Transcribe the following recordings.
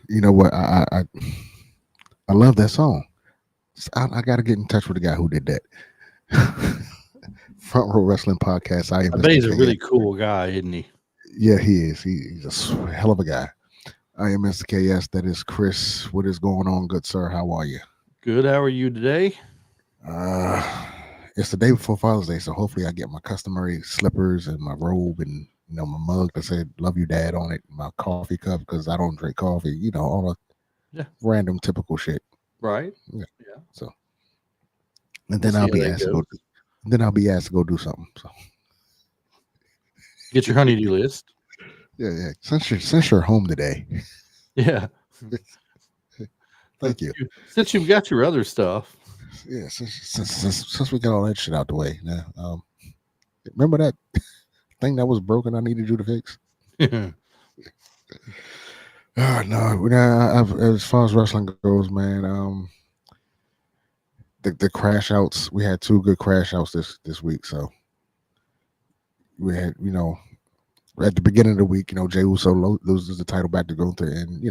You know what? I love that song. I got to get in touch with the guy who did that. Front Row Wrestling Podcast. I am I bet Mr. he's a KS. really cool guy, isn't he? Yeah, he is. He's hell of a guy. I am Mr. KS. That is Chris. What is going on, good sir? How are you? Good. How are you today? Uh, it's the day before Father's Day, so hopefully I get my customary slippers and my robe and my mug that said "Love You, Dad" on it, my coffee cup because I don't drink coffee. All the Yeah. random typical shit. Right. Yeah. Yeah. So and We'll then see I'll how be that asked to go. goes. Then I'll be asked to go do something. So Get your honeydew list. yeah, yeah. Since you're home today, Yeah. thank you. Since you've got your other stuff. Yeah, since we got all that shit out the way. Now, remember that thing that was broken? I needed you to fix. Yeah. No, as far as wrestling goes, man. The crash outs. We had two good crash outs this week. So we had, at the beginning of the week, Jey Uso loses the title back to Gunther, and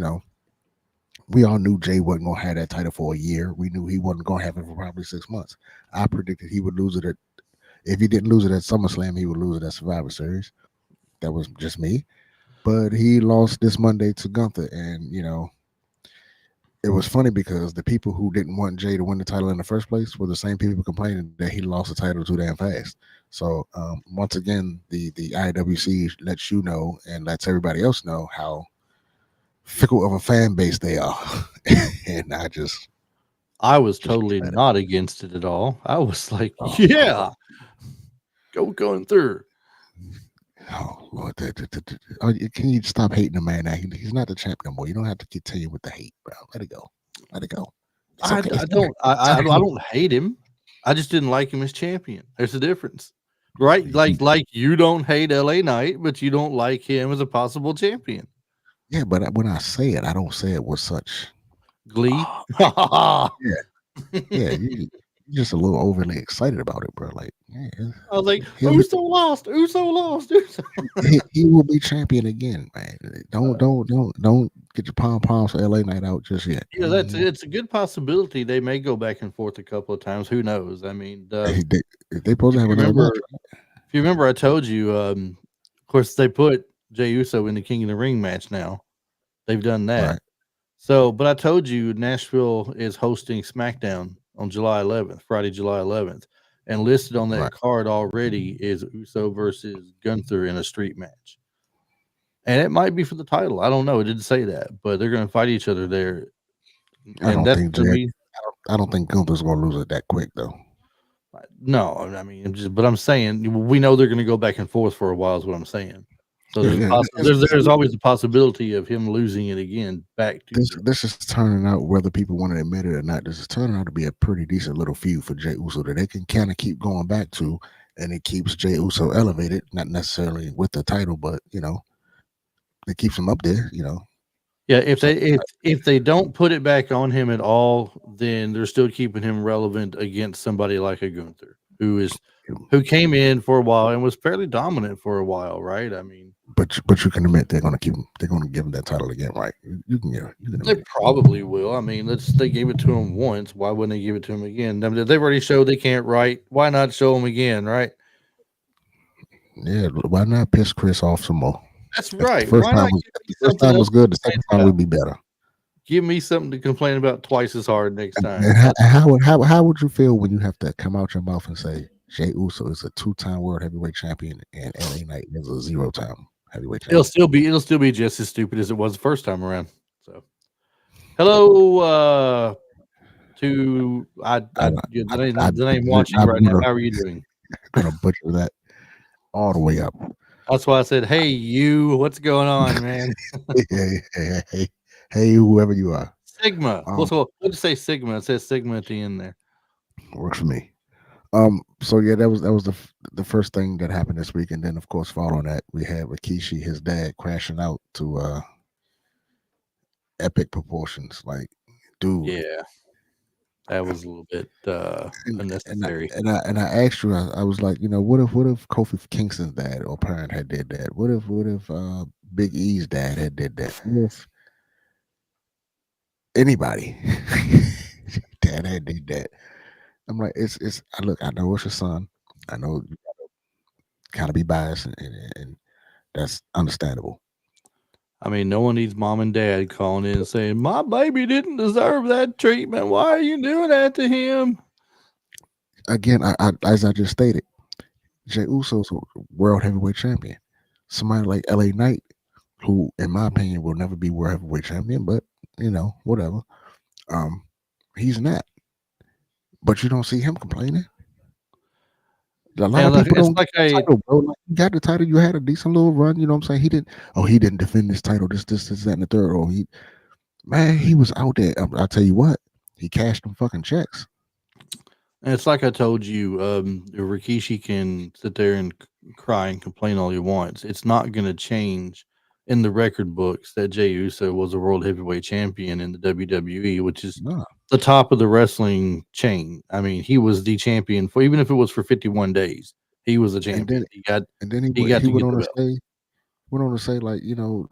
we all knew Jay wasn't gonna have that title for a year. We knew he wasn't gonna have it for probably 6 months. I predicted he would lose it at if he didn't lose it at SummerSlam, he would lose it at Survivor Series. That was just me. But he lost this Monday to Gunther, and it was funny because the people who didn't want Jay to win the title in the first place were the same people complaining that he lost the title too damn fast. So once again, the IWC lets you know and lets everybody else know how fickle of a fan base they are, and I I was just totally let it. not against it at all. I was like, Oh, yeah, going through. oh Lord, can you stop hating the man? Now he's not the champ no more. You don't have to continue with the hate, bro. Let it go. Let it go. It's I, okay. I don't It's I okay. don't hate him. I just didn't like him as champion. There's a difference, right? Like you don't hate LA Knight, but you don't like him as a possible champion. Yeah, but when I say it, I don't say it with such. Glee. Oh, I yeah, yeah. You're just a little overly excited about it, bro. Like, yeah, was like, he'll be, Uso lost, Uso lost, Uso. he will be champion again, man. Don't get your pom poms for LA Night out just yet. Yeah, it's a good possibility they may go back and forth a couple of times. Who knows? I mean, They supposed to if have you another remember, match, if you remember, I told you. Of course, they put Jey Uso in the King of the Ring match now. They've done right? that. So, but I told you Nashville is hosting SmackDown on July 11th, Friday, July 11th, and listed on that Right. card already is Uso versus Gunther in a street match, and it might be for the title. I don't know. It didn't say that, but they're going to fight each other there, I and don't that's think going to Jack. be I don't think Gunther's gonna lose it that quick though. no. I mean, but I'm saying we know they're going to go back and forth for a while. Is what I'm saying. So Yeah, there's yeah. there's always the possibility of him losing it again back to This is turning out, whether people want to admit it or not. This is turning out to be a pretty decent little feud for Jey Uso that they can kind of keep going back to, and it keeps Jey Uso elevated, not necessarily with the title, but it keeps him up there. Yeah, So if they don't put it back on him at all, then they're still keeping him relevant against somebody like a Gunther, who came in for a while and was fairly dominant for a while, right? I mean, but you can admit they're gonna keep him. They're gonna give him that title again, right? You can they admit it. probably will. I mean, they gave it to him once. Why wouldn't they give it to him again? I mean, they've already showed they can't write. Why not show him again, right? Yeah, why not piss Chris off some more? That's If the right. first Why time not was give if me the first something time else was to good, the complain second time about? would be better. Give me something to complain about twice as hard next time. And That's how would you feel when you have to come out your mouth and say Jey Uso is a 2-time world heavyweight champion and LA Knight is a 0-time heavyweight champion? it'll still be just as stupid as it was the first time around. So hello, to I you're I, the name watching I'm right now. How are you doing? gonna butcher that all the way up. That's why I said, "Hey, you, what's going on, man?" Hey, whoever you are, Sigma. um, We'll just say Sigma. It says Sigma at the end there. works for me. So yeah, that was the first thing that happened this week, and then of course following that we had Rikishi, his dad, crashing out to epic proportions. Like, dude, Yeah, that was a little bit and unnecessary. I asked you, I was like, what if Kofi Kingston's dad or parent had did that? What if Big E's dad had did that? anybody. Dad had did that. I'm like, it's. I look, I know it's your son. I know you kind of be biased, and that's understandable. I mean, no one needs mom and dad calling in and saying, "My baby didn't deserve that treatment. Why are you doing that to him?" Again, as I just stated, Jey Uso's a world heavyweight champion. Somebody like LA Knight, who, in my opinion, will never be world heavyweight champion, but whatever. Um, he's not. But you don't see him complaining. A lot And of look, people it's don't get like the title, bro. Like, you got the title, you had a decent little run. You know what I'm saying? He didn't. Oh, he didn't defend this title. This, that, and the third. Oh, he was out there. I'll tell you what, he cashed them fucking checks. it's like I told you, Rikishi can sit there and cry and complain all he wants. It's not going to change in the record books that Jey Uso was a world heavyweight champion in the WWE, which is Nah. the top of the wrestling chain. I mean, he was the champion for even if it was for 51 days. He was a And champion. then and then He got he to went get on the to belt. say like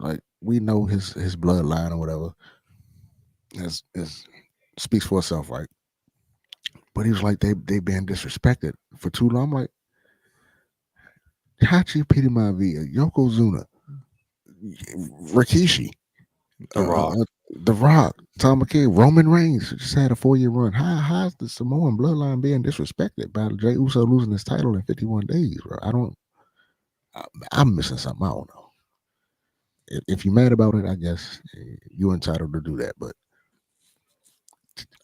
like we know his bloodline or whatever is speaks for itself, right? But he was like they been disrespected for too long. I'm like Hachi Pitamavi, Yokozuna, Rikishi, The Rock. The Rock, Tom McKay, Roman Reigns just had a 4-year run. How's the Samoan bloodline being disrespected by Jey Uso losing his title in 51 days, bro? I'm missing something. I don't know. If you're mad about it, I guess you're entitled to do that, but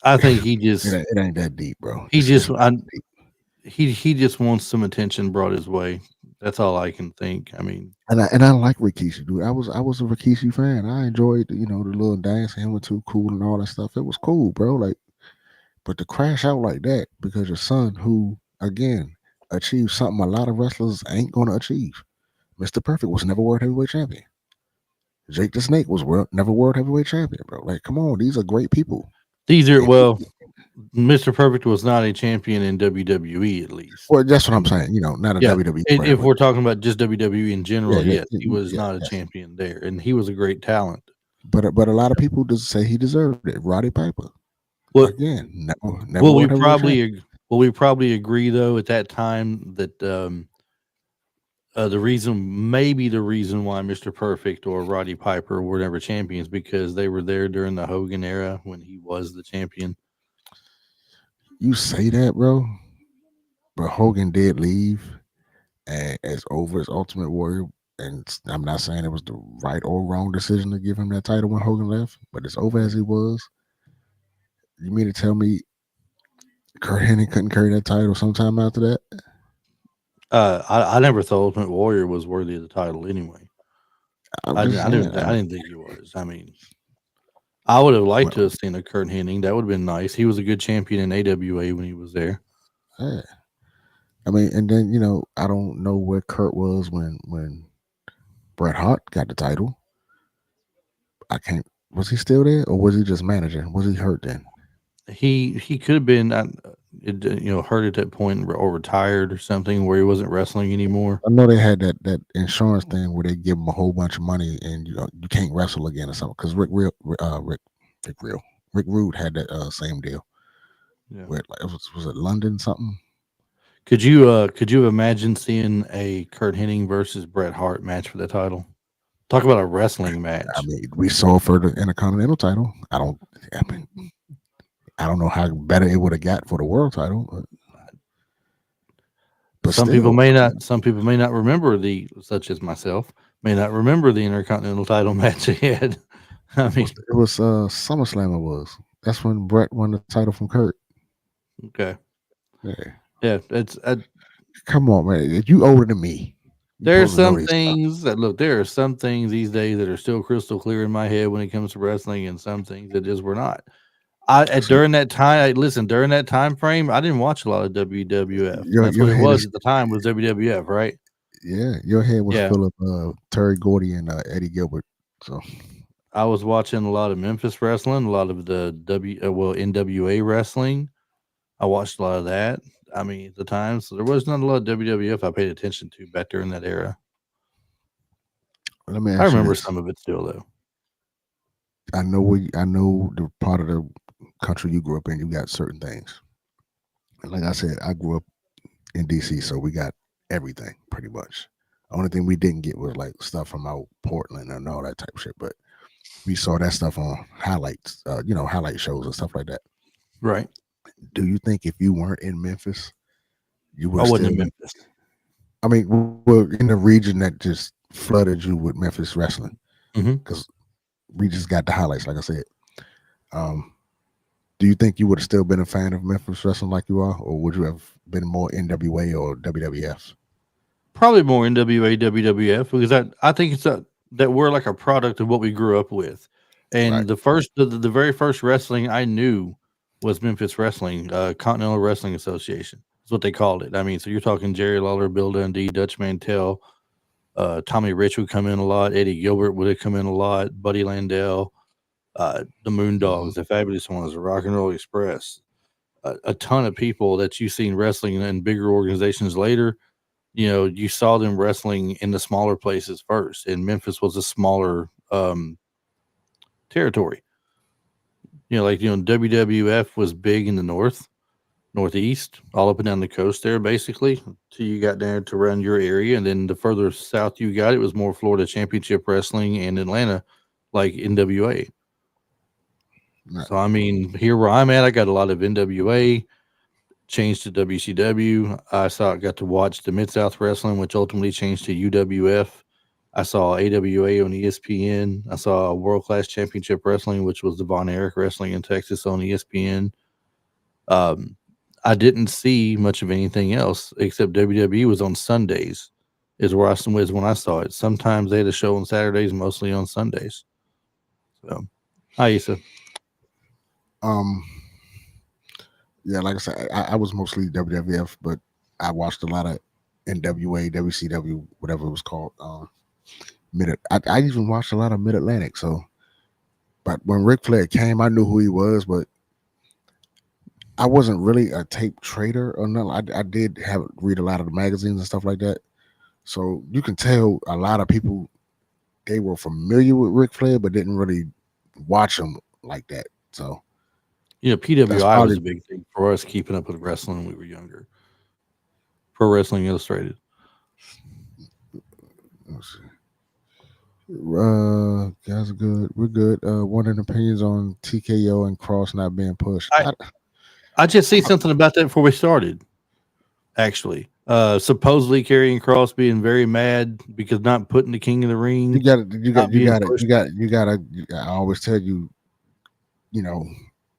I think he it, just it ain't that deep, bro. he It's just really I, deep. he just wants some attention brought his way. That's all I can think. I mean, And I like Rikishi, dude. I was a Rikishi fan. I enjoyed the little dance and him was too cool and all that stuff. It was cool, bro. Like, but to crash out like that because your son, who again achieved something a lot of wrestlers ain't gonna achieve. Mr. Perfect was never world heavyweight champion. Jake the Snake was never world heavyweight champion, bro. Like, come on, these are great people. these are And Mr. Perfect was not a champion in WWE at least. well, that's what I I'm mean, saying. Not a yeah, WWE and world if heavyweight. we're talking about just WWE in Yeah, general, yeah, yes, he was yeah, not a yes. champion there, and he was a great talent. But a lot of people just say he deserved it. Roddy Piper, What again, never will we world heavyweight champion. probably will we probably agree though at that time that maybe the reason why Mr. Perfect or Roddy Piper were never champions because they were there during the Hogan era when he was the champion. You say that, bro, but Hogan did leave as over as Ultimate Warrior. And I'm not saying it was the right or wrong decision to give him that title when Hogan left, but as over as he was, you mean to tell me Kurt Hennig couldn't carry that title sometime after that? I never thought Ultimate Warrior was worthy of the title anyway. I'm just saying. I didn't think he was. I mean, I would have liked to Well, have seen a Kurt Hennig. That would have been nice. He was a good champion in AWA when he was there. yeah. I mean, and then I don't know where Kurt was when Bret Hart got the title. I can't. Was he still there, or was he just manager? Was he hurt then? He could have been, hurt at that point or retired or something where he wasn't wrestling anymore. I know they had that insurance thing where they give him a whole bunch of money and you can't wrestle again or something. Because Rick Rude had that same deal. Yeah. Where like was it London something? Could you imagine seeing a Kurt Hennig versus Bret Hart match for the title? Talk about a wrestling I match. mean, we saw it for the Intercontinental title. I mean, I don't know how better it would have got for the world title, but still, Some people may not remember such as myself may not remember the Intercontinental title match they had. I mean, it was SummerSlam. It was. That's when Bret won the title from Kurt. okay, Yeah. yeah, it's Come on, man. If you older than me, you there are supposed to know some this stuff. things that look. There are some things these days that are still crystal clear in my head when it comes to wrestling, and some things that just were not. See, During that time, listen. During that time frame, I didn't watch a lot of WWF. That's your what it head was is at the time was WWF, right? yeah. Your head was Yeah, full of Terry Gordy and Eddie Gilbert. So I was watching a lot of Memphis wrestling, a lot of the NWA wrestling. I watched a lot of that. I mean, at the time, so there was not a lot of WWF I paid attention to back during that era. let me I ask you remember this: some of it still though. I know the part of the country you grew up in. You got certain things. And like I said, I grew up in DC, so we got everything pretty much. Only thing we didn't get was like stuff from out Portland and all that type of shit. But we saw that stuff on highlights, highlight shows and stuff like that. Right. Do you think if you weren't in Memphis, you I would wasn't still? in Memphis. I mean, well, in the region that just flooded you with Memphis wrestling, Mm-hmm. because we just got the highlights, like I said. Um, do you think you would have still been a fan of Memphis wrestling like you are, or would you have been more NWA or WWF? Probably more NWA, WWF, because I think it's that we're like a product of what we grew up with. Right. And the very first wrestling I knew was Memphis Wrestling, Continental Wrestling Association. That's what they called it. I mean, so you're talking Jerry Lawler, Bill Dundee, Dutch Mantel, Tommy Rich would come in a lot, Eddie Gilbert would come in a lot, Buddy Landell, the Hmm. Moondogs, the Fabulous Ones, the Rock and Roll Express, a ton of people that you've seen wrestling in bigger organizations later. You saw them wrestling in the smaller places first, and Memphis was a smaller territory. WWF was big in the northeast, all up and down the coast there, basically, till you got down to around your area, and then the further south you got, it was more Florida Championship Wrestling and Atlanta, like NWA. Right. So I mean, here where I'm at, I got a lot of NWA. Changed to WCW. Got to watch the Mid South Wrestling, which ultimately changed to UWF. I saw AWA on ESPN. I saw World Class Championship Wrestling, which was the Von Erich Wrestling in Texas on ESPN. Um, I didn't see much of anything else except WWE was on Sundays. Is when I saw it. Sometimes they had a show on Saturdays, mostly on Sundays. So, hi Issa. Um. Yeah, like I said, I was mostly WWF, but I watched a lot of NWA, WCW, whatever it was called. Mid. I even watched a lot of Mid Atlantic. So, but when Ric Flair came, I knew who he was, but I wasn't really a tape trader or nothing. I did have read a lot of the magazines and stuff like that. So you can tell a lot of people they were familiar with Ric Flair, but didn't really watch him like that. So that's PWI was probably a big thing for us keeping up with wrestling when we were younger. Pro Wrestling Illustrated. let's see. Guys are good. We're good. One of the opinions on TKO and Cross not being pushed. I I just see something about that before we started. Actually, supposedly Karrion Cross being very mad because not putting the King in the You ring, got it. You got. not You being got it. pushed. You got to. I always tell you, you know,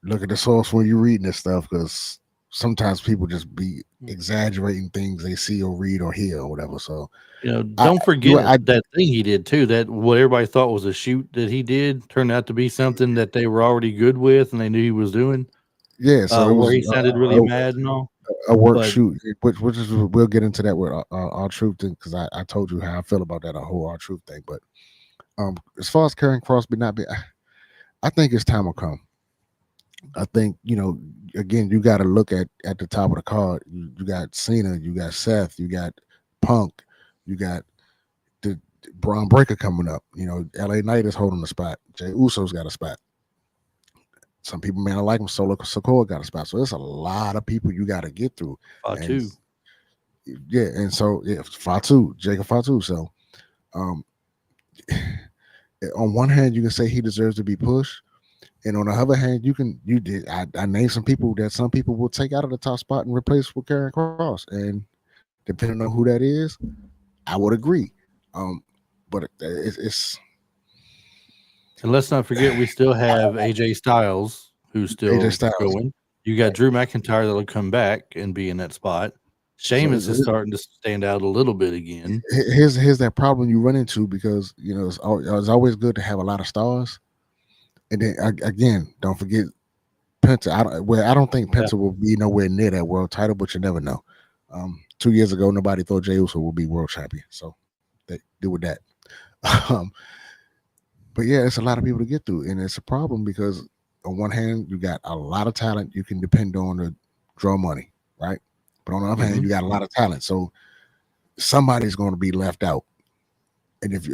look at the source when you're reading this stuff because sometimes people just be exaggerating things they see or read or hear or whatever. So I, Don't you, forget I, that thing he did too. That what everybody thought was a shoot that he did turned out to be something that they were already good with and they knew he was doing. yeah. So it Where was he sounded really mad and all. a work But shoot, which is we'll get into that with our truth thing because I told you how I feel about that whole our truth thing. But as far as Karen Crosby not be, I think it's time will come. I think again you got to look at the top of the card. You got Cena, you got Seth, you got Punk, you got the Braun Breaker coming up. LA Knight is holding the spot. Jey Uso's got a spot. Some people may not like him. Solo Sokoa got a spot. So there's a lot of people you got to get through. And too. yeah, and so Fatu, Jacob Fatu. So um on one hand you can say he deserves to be pushed. And on the other hand, I named some people that some people will take out of the top spot and replace with Karen Cross. And depending on who that is, I would agree. Um, but it's And let's not forget, we still have AJ Styles, who's AJ still Styles. going. You got Drew McIntyre that'll come back and be in that spot. So Sheamus is starting to stand out a little bit again. here's that problem you run into because it's always good to have a lot of stars. And then again, don't forget Penta. I don't think Yeah. Penta will be nowhere near that world title, but you never know. 2 years ago, nobody thought Jey Uso would be world champion, so they deal with that. Um, but yeah, it's a lot of people to get through, and it's a problem because on one hand, you got a lot of talent you can depend on to draw money, right? But on the other hand, Mhm. you got a lot of talent, so somebody's going to be left out. And if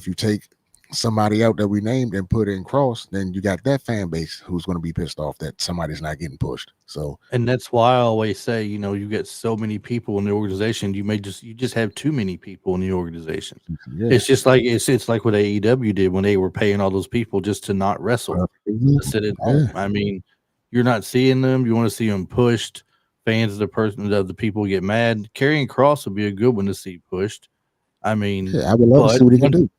you take somebody out that we named and put in Cross, then you got that fan base who's going to be pissed off that somebody's not getting pushed. So And that's why I always say, you get so many people in the organization, you just have too many people in the organization. yeah, It's just like it's like what AEW did when they were paying all those people just to not wrestle, to sit at home. yeah, I mean, you're not seeing them. You want to see them pushed. Fans of the people get mad. Karrion Cross would be a good one to see pushed. I mean, yeah. I would love to but see what he can once do.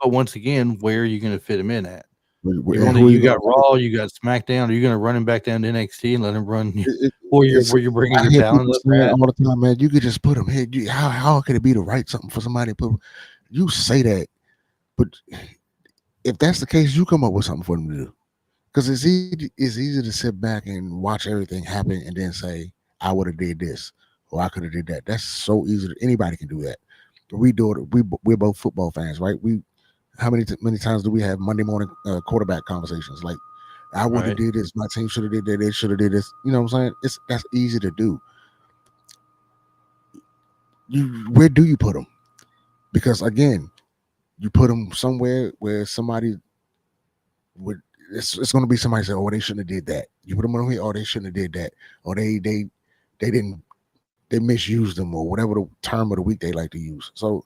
but once again, where are you going to fit him in at? And who he You going got to put? Raw, you got SmackDown. Are you going to run him back down to NXT and let him run It, where you're bringing I your hear talent people up saying at? all the time, man. You could just put him here. How could it be to write something for somebody to put? You say that, but if that's the case, you come up with something for them to do. Because it's easy to sit back and watch everything happen and then say, I would have did this or I could have did that. That's so easy. Anybody can do that. We do it. We're both football fans, right? We how many times do we have Monday morning quarterback conversations? Like, I would have Right. did this. My team should have did that. They should have did this. You know what I'm saying? That's easy to do. Where do you put them? Because again, you put them somewhere where somebody would. It's going to be somebody say, "Oh, they shouldn't have did that." You put them on here, "Oh, they shouldn't have did that," or they didn't they misused them, or whatever the term of the week they like to use. So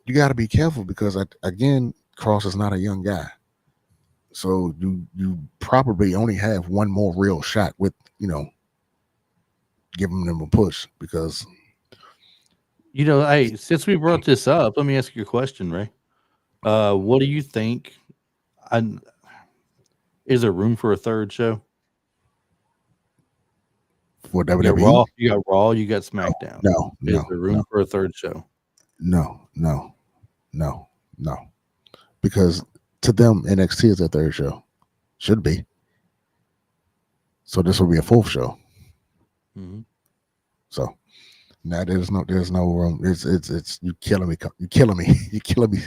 you got to be careful because again, Cross is not a young guy, so you probably only have one more real shot with giving them a push because Hey, since we brought this up, let me ask you a question, Ray. What do you think? I, is there room for a third show? for WWE, You got Raw, you got SmackDown. no, Is no, there no, room for a third show? no, no, no, no, because to them NXT is their third show, should be. So this will be a fourth show. Mm-hmm. So now there's no room. It's you killing me. You killing me. You killing me.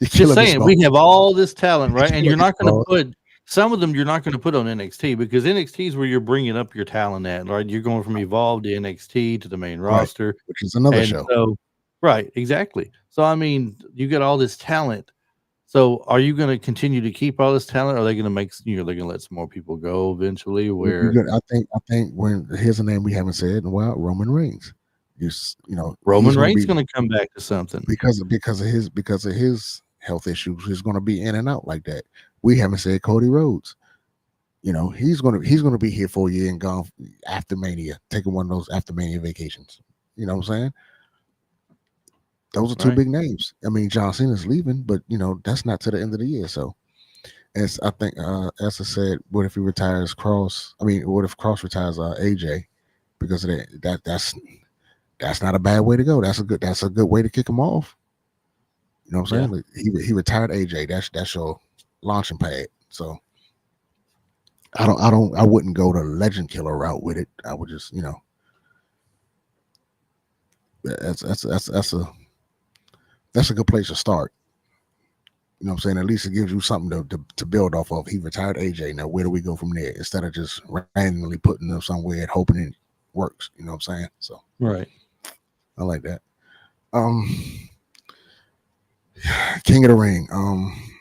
You Just killing me, saying, small. we have all this talent, You right? And killing you're me, not going to small. put some of them. You're not going to put on NXT because NXT is where you're bringing up your talent at, right? You're going from Evolve to NXT to the main Right, roster, which is another and show. so right, exactly. So I mean, you get all this talent. So are you going to continue to keep all this talent? Or are they going to they're going to let some more people go eventually? You Where got, I think when here's a name we haven't said in a while, Roman Reigns. He's Roman going to Reigns be going to come back to something? because of his health issues. He's going to be in and out like that. We haven't said Cody Rhodes. He's gonna be here for a year and gone after Mania, taking one of those after Mania vacations. You know what I'm saying? Those are two Right. big names. I mean, John Cena's leaving, but that's not to the end of the year. So, as I think, as I said, what if he retires Cross? I mean, what if Cross retires AJ because of that? That's not a bad way to go. That's a good way to kick him off. You know what I'm Yeah. saying? Like, he retired AJ. That's your launching pad. So I wouldn't go the legend killer route with it. I would just that's a good place to start. You know what I'm saying? At least it gives you something to build off of. He retired AJ. Now where do we go from there? Instead of just randomly putting them somewhere and hoping it works. You know what I'm saying? So Right. I like that. Um King of the Ring.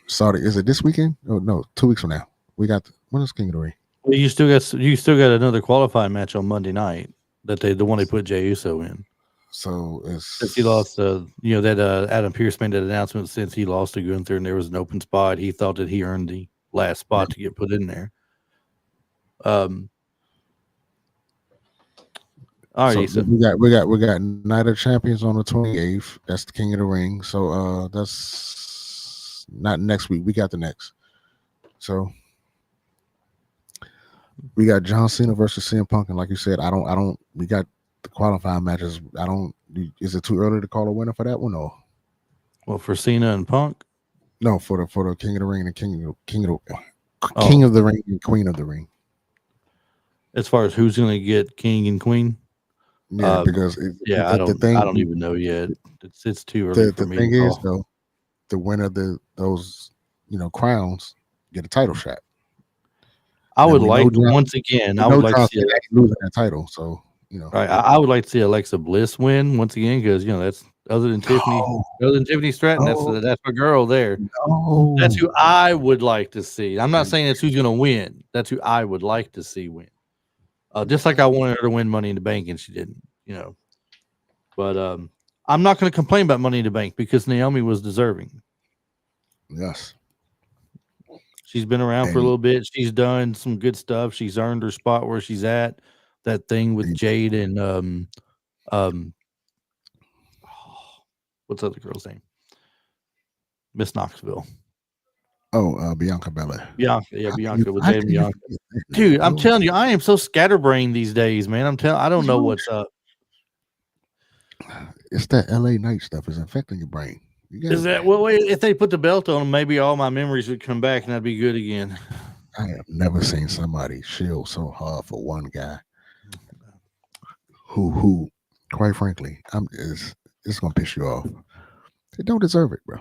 Sorry, is it this weekend? Oh no, 2 weeks from now. When is King of the Ring? Well, you still got another qualifying match on Monday night the one they put Jey Uso in. So Since he it's lost, that Adam Pearce made that announcement since he lost to Gunther and there was an open spot, he thought that he earned the last spot to get put in there. Um, all so right, so we got Night of Champions on the 28th. That's the King of the Ring. So that's not next week. We got the next. So we got John Cena versus CM Punk, and like you said, I don't. We got the qualifying matches. I don't. Is it too early to call a winner for that one? Or well for Cena and Punk. no, for the King of the Ring and King Oh, of the Ring and Queen of the Ring. as far as who's going to get King and Queen, Yeah, um, because yeah, the thing I don't even know yet. It's too early for the me to thing is call. though, the winner of those crowns get a title shot. I Now would like once again. we I would know like to John see Cena ain't losing that title, so right. I would like to see Alexa Bliss win once again because Other than Tiffany, No, Stratton, no, that's my girl there. That's no. who I would like to see. I'm not saying that's who's going to win. That's who I would like to see win. Just like I wanted her to win Money in the Bank, and she didn't. But I'm not going to complain about Money in the Bank because Naomi was deserving. Yes. She's been around for a And, little bit. She's done some good stuff. She's earned her spot where she's at. That thing with and Jade and um, what's the other girl's name? Miss Knoxville. Bianca Belair. Bianca, yeah, Bianca with How Jade and can you Bianca. forget that name, Dude, I'm bro? telling you, I am so scatterbrained these days, man. I don't What's know wrong what's with up. you? It's that LA night stuff is infecting your brain. You Is gotta. that well? Wait, if they put the belt on, maybe all my memories would come back and I'd be good again. I have never seen somebody shield so hard for one guy who, quite frankly, it's gonna piss you off. They don't deserve it, bro.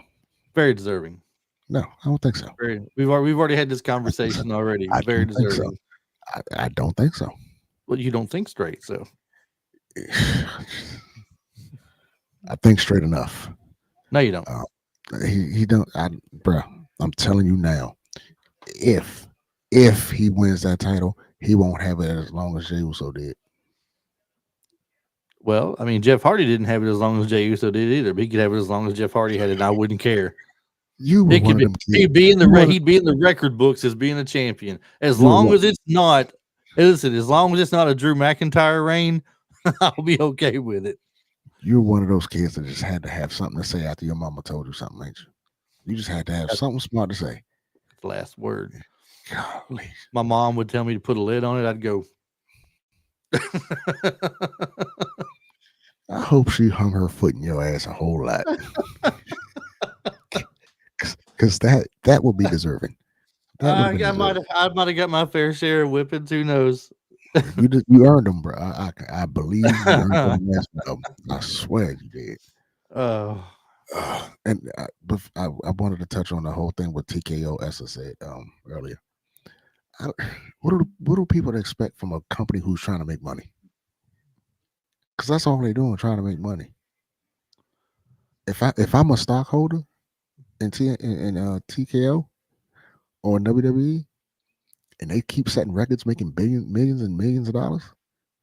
Very deserving. No, I don't think so. We've already had this conversation already. I Very don't think so. deserving. I don't think so. Well, you don't think straight, so I think straight enough. no, you don't. He don't. Bro, I'm telling you now. If he wins that title, he won't have it as long as Jey Uso did. Well, I mean, Jeff Hardy didn't have it as long as Jey Uso did either. But he could have it as long as Jeff Hardy had it, and I wouldn't care. You were It one could of be. them kids. He'd be in the record books as being a champion. As long as it's not. Listen, as long as it's not a Drew McIntyre reign, I'll be okay with it. You're one of those kids that just had to have something to say after your mama told you something, ain't you? You just had to have something smart to say. Last word. Golly. My mom would tell me to put a lid on it. I'd go. I hope she hung her foot in your ass a whole lot. Because that would be deserving. I might have got my fair share of whippings. Who knows? You earned them, bro. I believe you earned them. I swear you did. Oh. And I wanted to touch on the whole thing with TKO, as I said earlier. What do people expect from a company who's trying to make money? Because that's all they're doing, trying to make money. If I'm a stockholder in TKO or WWE, and they keep setting records, making millions and millions of dollars,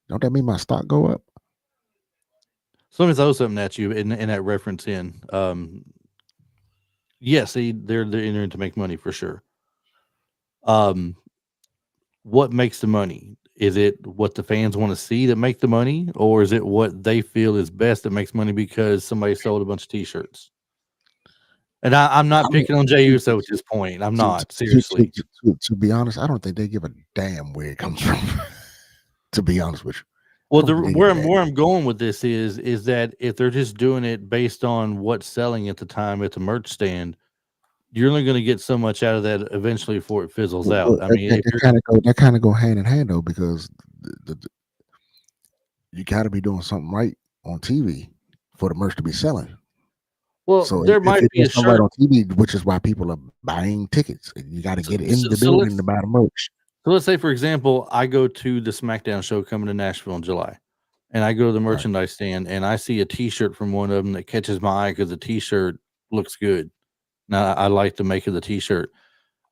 don't that mean my stock go up? So let me throw something at you in that reference in. Yes, they're in there to make money for sure. What makes the money? Is it what the fans want to see that make the money, or is it what they feel is best that makes money because somebody sold a bunch of T-shirts? And I'm not picking on Jey Uso at this point. I'm not seriously. To be honest, I don't think they give a damn where it comes from. To be honest with you. Well, where I'm going with this is that if they're just doing it based on what's selling at the time at the merch stand, you're only going to get so much out of that eventually before it fizzles out. I mean, that kind of go hand in hand though, because you got to be doing something right on TV for the merch to be selling. Well, so there might be a shirt right on TV, which is why people are buying tickets. You got to get it in the building to buy the merch. So let's say, for example, I go to the SmackDown show coming to Nashville in July, and I go to the merchandise stand, and I see a T-shirt from one of them that catches my eye because the T-shirt looks good. Now, I like the make of the T-shirt.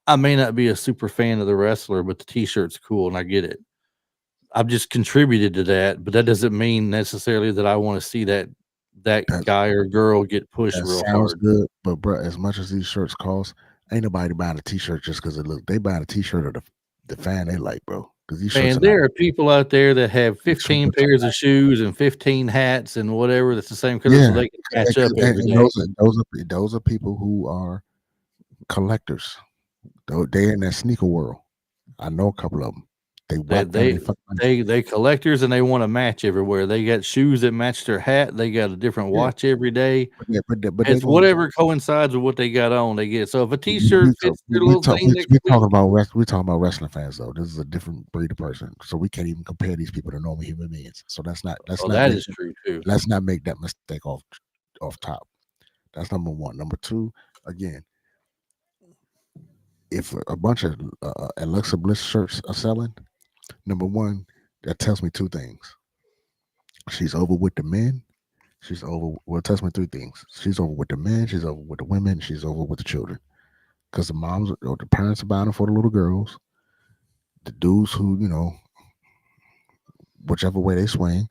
I may not be a super fan of the wrestler, but the T-shirt's cool, and I get it. I've just contributed to that, but that doesn't mean necessarily that I want to see that guy or girl get pushed real hard. Good, but bro, as much as these shirts cost, ain't nobody buying a T-shirt just because it looks. They buying a T-shirt of the fan they like, bro. Because these shirts. And there are people out there that have 15 pairs of shoes and 15 hats and whatever that's the same color, so they can match up every day. Those are people who are collectors. They're in that sneaker world. I know a couple of them. They collectors and they want to match everywhere. They got shoes that match their hat. They got a different watch every day. But it's whatever coincides with what they got on. They get. So if a T-shirt fits their little thing, we're talking about wrestling fans though. This is a different breed of person, so we can't even compare these people to normal human beings. So that's not. That is true too. Let's not make that mistake off top. That's number one. Number two, again, if a bunch of Alexa Bliss shirts are selling. Number one, that tells me two things. She's over with the men. She's over. Well, it tells me three things. She's over with the men. She's over with the women. She's over with the children. Because the moms or the parents are buying them for the little girls. The dudes who, whichever way they swing,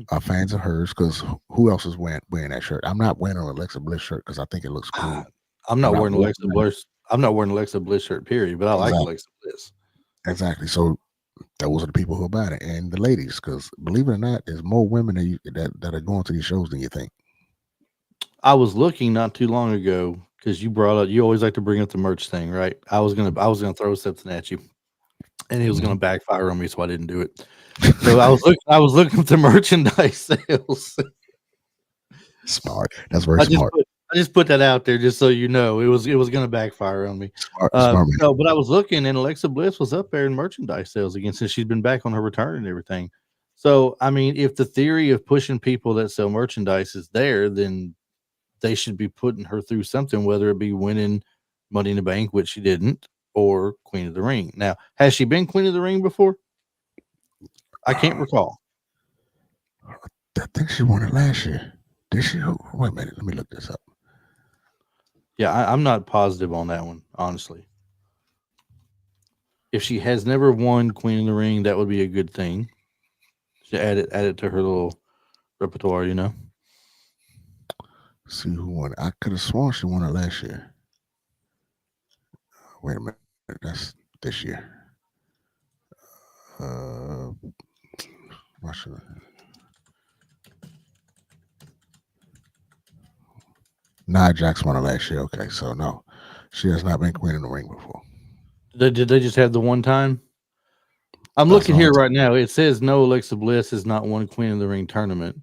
are fans of hers. Because who else is wearing that shirt? I'm not wearing an Alexa Bliss shirt because I think it looks cool. I'm I'm not not wearing wearing Alexa Bliss. I'm not wearing Alexa Bliss shirt, period. But I like exactly, Alexa Bliss. exactly. So those are the people who are buying it, and the ladies. Because believe it or not, there's more women that are going to these shows than you think. I was looking not too long ago because you brought up. You always like to bring up the merch thing, right? I was gonna throw something at you, and it was gonna Mhm. backfire on me, so I didn't do it. So I was looking at the merchandise sales. Smart. That's very I just smart. put I just put that out there just so you know it was gonna backfire on me. Smart man. No, but I was looking and Alexa Bliss was up there in merchandise sales again since she's been back on her return and everything. So I mean, if the theory of pushing people that sell merchandise is there, then they should be putting her through something, whether it be winning Money in the Bank, which she didn't, or Queen of the Ring. Now, has she been Queen of the Ring before? I can't recall. I think she won it last year. Did she? Wait a minute. Let me look this up. Yeah, I'm not positive on that one, honestly. If she has never won Queen of the Ring, that would be a good thing. She add it to her little repertoire, you know. See who won it. I could have sworn she won it last year. Wait a minute. That's this year. Uh, why should I? Nia Jax won it last year. Okay, so no, she has not been Queen of the Ring before. Did they just have the one time? I'm That's the looking only here time. right now. It says no, Alexa Bliss has not won Queen of the Ring tournament.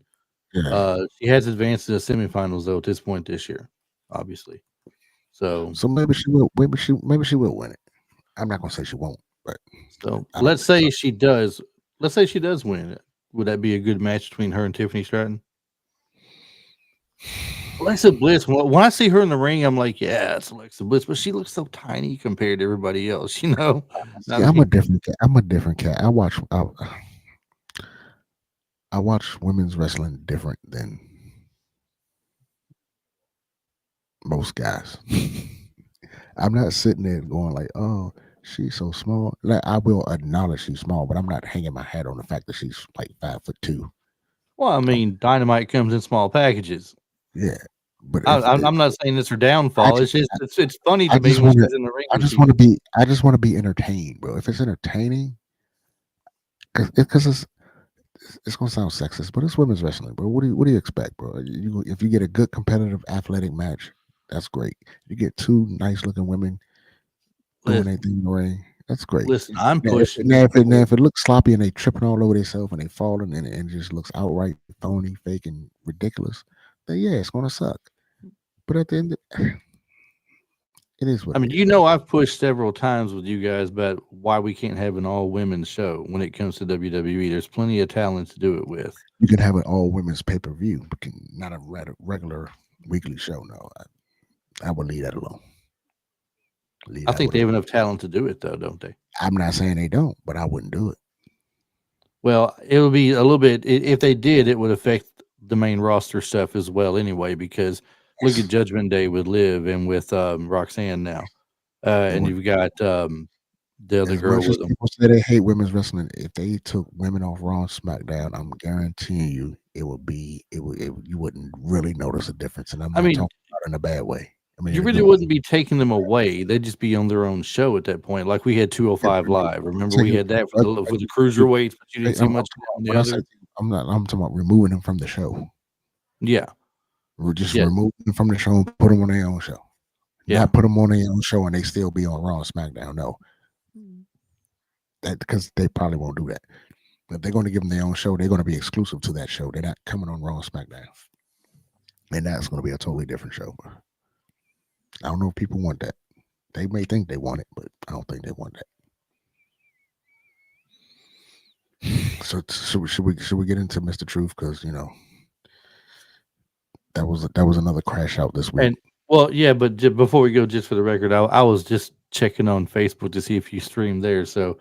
Yeah. She has advanced to the semifinals though at this point this year, obviously. So, So maybe she will. Maybe she will win it. I'm not gonna say she won't, but so I don't let's think so. say she does. Let's say she does win it. Would that be a good match between her and Tiffany Stratton? Alexa Bliss. When I see her in the ring, I'm like, yeah, it's Alexa Bliss, but she looks so tiny compared to everybody else. You know, I See, I'm a mean, different cat. I'm a different cat. I watch women's wrestling different than most guys. I'm not sitting there going like, "Oh, she's so small." Like I will acknowledge she's small, but I'm not hanging my hat on the fact that she's like 5'2". well, I Um, mean, Dynamite comes in small packages. yeah, but I, if I'm it, I'm not saying it's her I downfall. just, It's just it's funny I to me just when want to, she's in the ring I with just want to people. be, I just want to be entertained, bro. If it's entertaining, because it's gonna sound sexist, but it's women's wrestling, bro. What do you expect, bro? If you get a good competitive athletic match, that's great. You get two nice looking women doing their Listen, thing in the ring, that's great. listen, I'm Now if, pushing now, if it, now people. if it looks sloppy and they tripping all over themselves and they falling and it just looks outright phony, fake, and ridiculous, then yeah, it's gonna suck. But at the end, it is what I it mean, is, you bro. know, I've pushed several times with you guys about why we can't have an all women show when it comes to WWE. There's plenty of talent to do it with. You can have an all women's pay per view, but not a regular weekly show. No, I would leave that alone. Leave I that think one they have alone. enough talent to do it, though, don't they? I'm not saying they don't, but I wouldn't do it. Well, it would be a little bit. If they did, it would affect the main roster stuff as well, anyway. Because look at Yes, Judgment Day with Liv and with Roxanne now, it and would. you've got the other As girl much as with them. people say they hate women's wrestling, if they took women off Raw and SmackDown, I'm guaranteeing you it would be you wouldn't really notice a difference. And I'm I not mean, talking about in a bad way. I mean you in a really good way. wouldn't be taking them away. They'd just be on their own show at that point. Like we had Yeah, 205 but Live. Remember we taking, had that but, for the but cruiserweights, but you didn't see I'm much talking of that on about, the when I say other. I'm talking about removing them from the show. Yeah, We're just yeah, removing them from the show and put them on their own show. yeah. Not put them on their own show and they still be on Raw and SmackDown. No, that because they probably won't do that. If they're going to give them their own show, they're going to be exclusive to that show. They're not coming on Raw and SmackDown, and that's going to be a totally different show. I don't know if people want that. They may think they want it, but I don't think they want that. So should we get into Mr. Truth because that was another crash out this week. And well, yeah, but before we go, just for the record, I was just checking on Facebook to see if you streamed there. So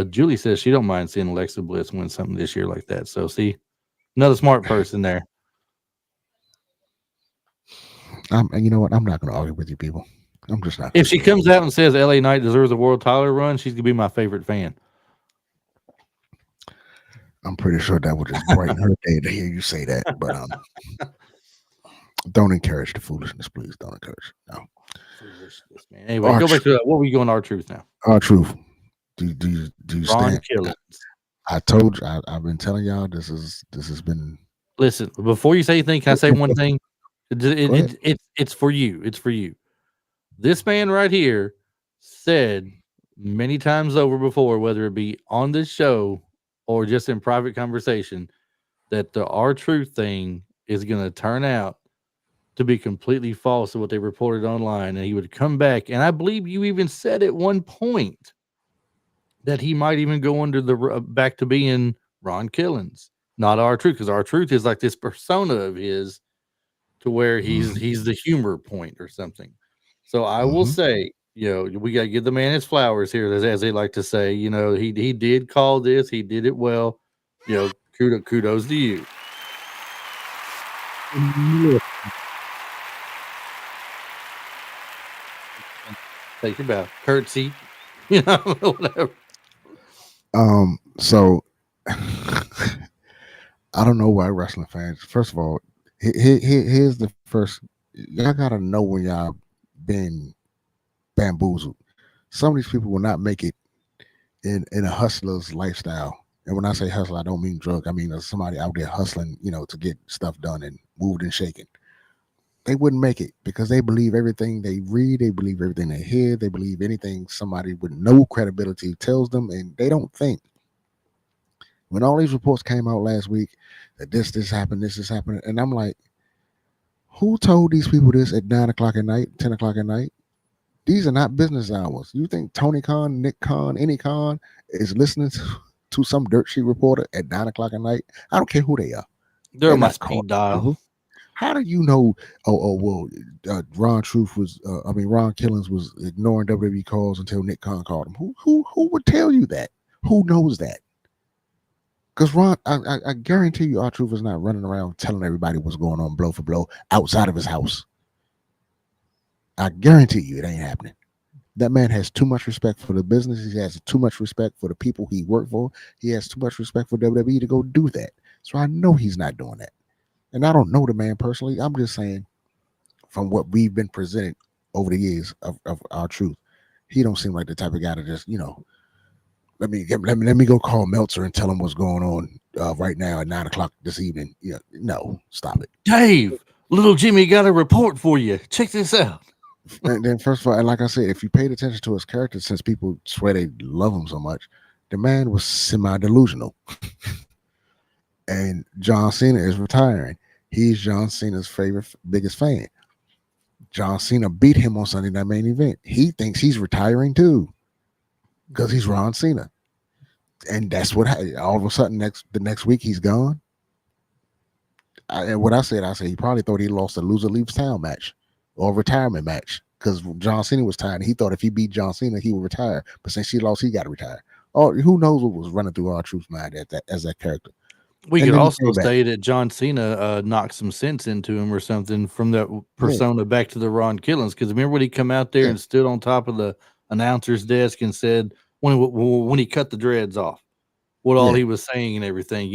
Julie says she don't mind seeing Alexa Bliss win something this year like that. So see, another smart person there. You know what? I'm not going to argue with you, people. I'm just not going If to she do it. comes out and says LA Knight deserves a world title run, she's gonna be my favorite fan. I'm pretty sure that would just brighten her day to hear you say that. But don't encourage the foolishness, please. Don't encourage. No. Foolishness, man. Anyway, Our go back tr- to what were you going? Our truth now. our truth. Do you Ron stand? Killings. I told you. I've been telling y'all this has been. Listen, before you say anything, can I say one thing? Go ahead. It's for you. It's for you. This man right here said many times over before, whether it be on this show or just in private conversation, that the R Truth thing is going to turn out to be completely false of what they reported online. And he would come back. And I believe you even said at one point that he might even go under the back to being Ron Killings, not R Truth, because R Truth is like this persona of his to where Hmm. he's the humor point or something. So I will Hmm. say, we got to give the man his flowers here, as they like to say. He did call this, he did it well. Kudos to you. Take your bow, curtsy, whatever. So I don't know why wrestling fans. First of all, here's the first. Y'all gotta know when y'all been bamboozled. Some of these people will not make it in a hustler's lifestyle. And when I say hustle, I don't mean drug. I mean somebody out there hustling, to get stuff done and moved and shaken. They wouldn't make it because they believe everything they read, they believe everything they hear, they believe anything somebody with no credibility tells them, and they don't think. When all these reports came out last week that this happened, this is happening, and I'm like, who told these people this at 9 o'clock at night, 10 o'clock at night? These are not business hours. You think Tony Khan, Nick Khan, any Khan is listening to some dirt sheet reporter at 9 o'clock at night? I don't care who they are. They're They're on my not called speed dial. people. How do you know? Well, Ron Truth was. Ron Killings was ignoring WWE calls until Nick Khan called him. Who would tell you that? Who knows that? Because Ron, I guarantee you, our Truth is not running around telling everybody what's going on blow for blow outside of his house. I guarantee you, it ain't happening. That man has too much respect for the business. He has too much respect for the people he worked for. He has too much respect for WWE to go do that. So I know he's not doing that. And I don't know the man personally. I'm just saying, from what we've been presented over the years of our truth, he don't seem like the type of guy to just, let me go call Meltzer and tell him what's going on right now at 9 o'clock this evening. Yeah, no, stop it. Dave, little Jimmy got a report for you. Check this out. And then first of all, and like I said, if you paid attention to his character, since people swear they love him so much, the man was semi-delusional. And John Cena is retiring. He's John Cena's favorite, biggest fan. John Cena beat him on Sunday Night Main Event. He thinks he's retiring too because he's Ron Cena, and that's what all of a sudden the next week he's gone. And what I said he probably thought he lost a loser leaves town match or a retirement match because John Cena was tired. And he thought if he beat John Cena, he would retire. But since he lost, he got to retire. Oh, who knows what was running through our truth mind as that character? We And could then he also came back. say that John Cena knocked some sense into him or something from that Yeah, persona back to the Ron Killings. Because remember when he come out there yeah, and stood on top of the announcer's desk and said when he cut the dreads off, what all yeah, he was saying and everything.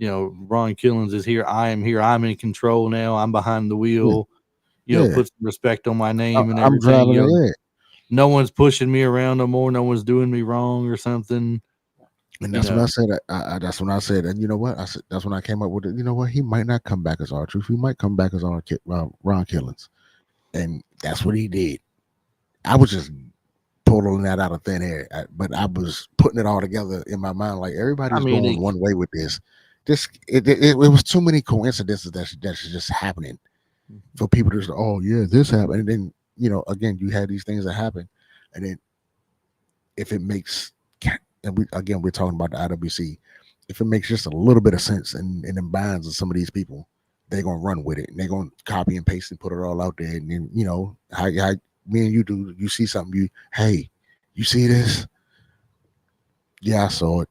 Ron Killings is here. I am here. I'm in control now. I'm behind the yeah, wheel. yeah. Put some respect on my name and I'm everything. driving it. Yeah. No one's pushing me around no more. No one's doing me wrong or something. And You that's when I know, said, that's when I said, and you know what? I said that's when I came up with it. You know what? He might not come back as R Truth. He might come back as Ron Killings, and that's what he did. I was just pulling that out of thin air, but I was putting it all together in my mind. Like I everybody's mean, going one way with this. It was too many coincidences that's just happening for people to just, oh yeah, this happened, and then again you had these things that happen, and then if it makes, and we're talking about the IWC, if it makes just a little bit of sense in the minds of some of these people, they're gonna run with it and they're gonna copy and paste and put it all out there. And then how me and you do, you see something, hey, you see this? Yeah, I saw it.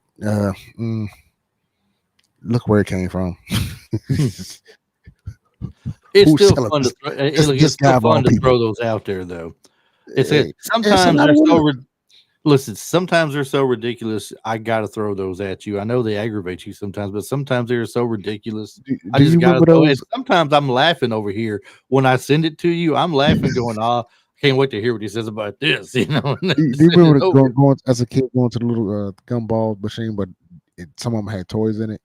Look where it came from. It's Who's still selling fun to this throw. this, Look, it's this still guy of all fun to people? throw those out there, though. It's Hey, hey, sometimes somebody they're so would. listen. Sometimes they're so ridiculous. I gotta throw those at you. I know they aggravate you sometimes, but sometimes they're so ridiculous. I Do you just gotta remember throw it. those? Sometimes I'm laughing over here when I send it to you. I'm laughing, going, "Ah, I can't wait to hear what he says about this." And then Do you send it remember over. going as a kid going to the little gumball machine, but some of them had toys in it,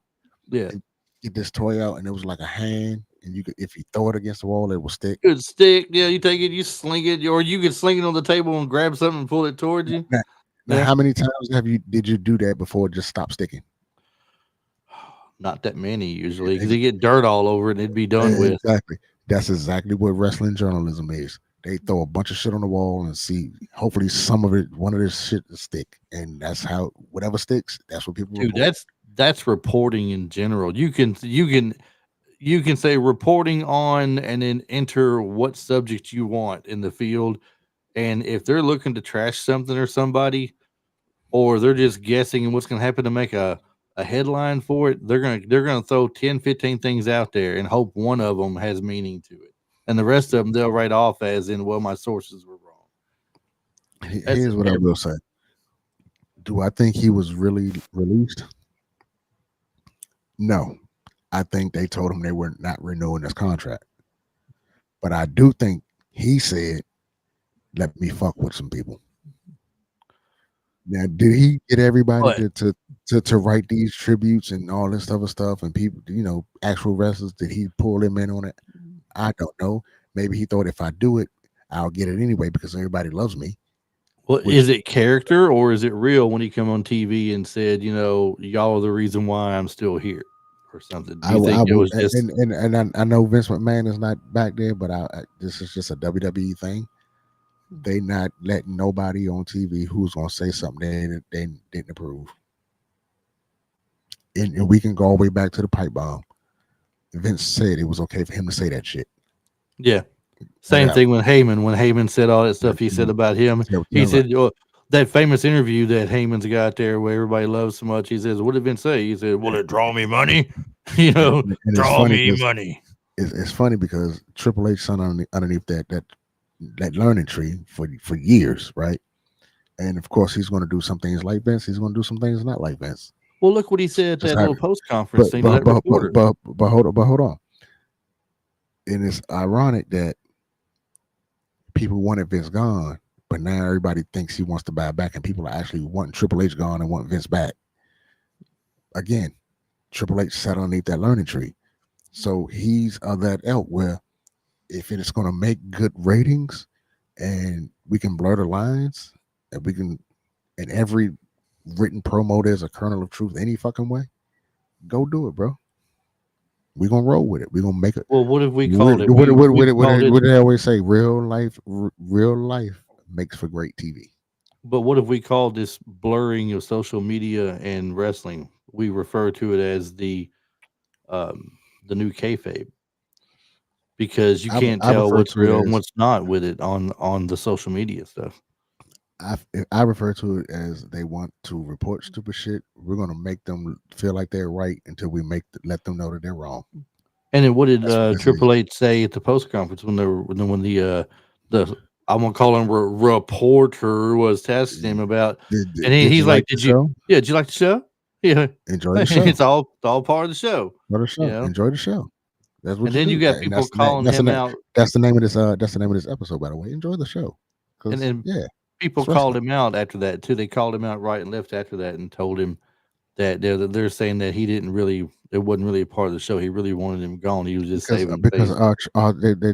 Yeah, and get this toy out, and it was like a hand, and you could if you throw it against the wall, it will stick. good stick. Yeah, you take it, you sling it, or you can sling it on the table and grab something and pull it towards you. Now, now, Yeah, how many times did you do that before it just stopped sticking? not that many usually because you get dirt all over it and it'd be done with. Exactly. That's exactly what wrestling journalism is. They throw a bunch of shit on the wall and see. Hopefully, some of it, one of this shit, will stick, and that's how whatever sticks. That's what people Dude, report. that's reporting in general. You can say reporting on and then enter what subject you want in the field. And if they're looking to trash something or somebody, or they're just guessing what's going to happen to make a headline for it, they're gonna throw 10, 15 things out there and hope one of them has meaning to it. And the rest of them they'll write off as in, well, my sources were wrong. That's Here's in what I will every say. Do I think he was really released? No. I think they told him they were not renewing his contract. But I do think he said, "Let me fuck with some people." Now, did he get everybody but to write these tributes and all this other stuff and people, actual wrestlers? Did he pull them in on it? I don't know. Maybe he thought if I do it, I'll get it anyway because everybody loves me. well, Which is it character or is it real when he come on TV and said, y'all are the reason why I'm still here or something? Do I, you w- I think it would, was just and I know Vince McMahon is not back there, but this is just a WWE thing. They not letting nobody on TV who's gonna say something they didn't approve. And we can go all the way back to the pipe bomb. Vince said it was okay for him to say that shit. yeah. And Same thing with Heyman. When Heyman said all that stuff he said about him, he right. said, that famous interview that Heyman's got there where everybody loves so much. He says, "What did Vince say?" He said, "Will it draw me money? And it's Draw funny me because money." it's funny because Triple H son underneath that learning tree for years, right? And of course, he's going to do some things like Vince. He's going to do some things not like Vince. Well, look what he said at Just that have, little post conference thing to that reporter. but hold on. And it's ironic that people wanted Vince gone, but now everybody thinks he wants to buy back, and people are actually wanting Triple H gone and want Vince back. Again, Triple H sat underneath that learning tree, so he's of that ilk where if it's going to make good ratings, and we can blur the lines, and we can, in every written promo, there's a kernel of truth any fucking way. Go do it, bro. We're gonna roll with it. We're gonna make it. Well, what have we What called it? We called it. what did I always say? Real life makes for great TV. But what have we called this blurring of social media and wrestling? We refer to it as the new kayfabe because you can't I tell refer what's to it real and as what's not with it on the social media stuff. I I refer to it as they want to report stupid shit. We're gonna make them feel like they're right until we let them know that they're wrong. And then what did That's what this is. Triple H say at the post conference when they were when the I'm gonna call him reporter was testing him about, and Did he's you like, like the show? Did you like the show? Yeah, Enjoy the show. it's all part of the show, Enjoy the you show. know. Enjoy the show. That's what And you then you do. got people calling him out, That's the name of this episode, by the way. Enjoy the show. and Because then yeah, people it's called wrestling. him out after that too. They called him out right and left after that and told him that they're saying that he didn't really, it wasn't really a part of the show. He really wanted him gone. He was just saving Because face.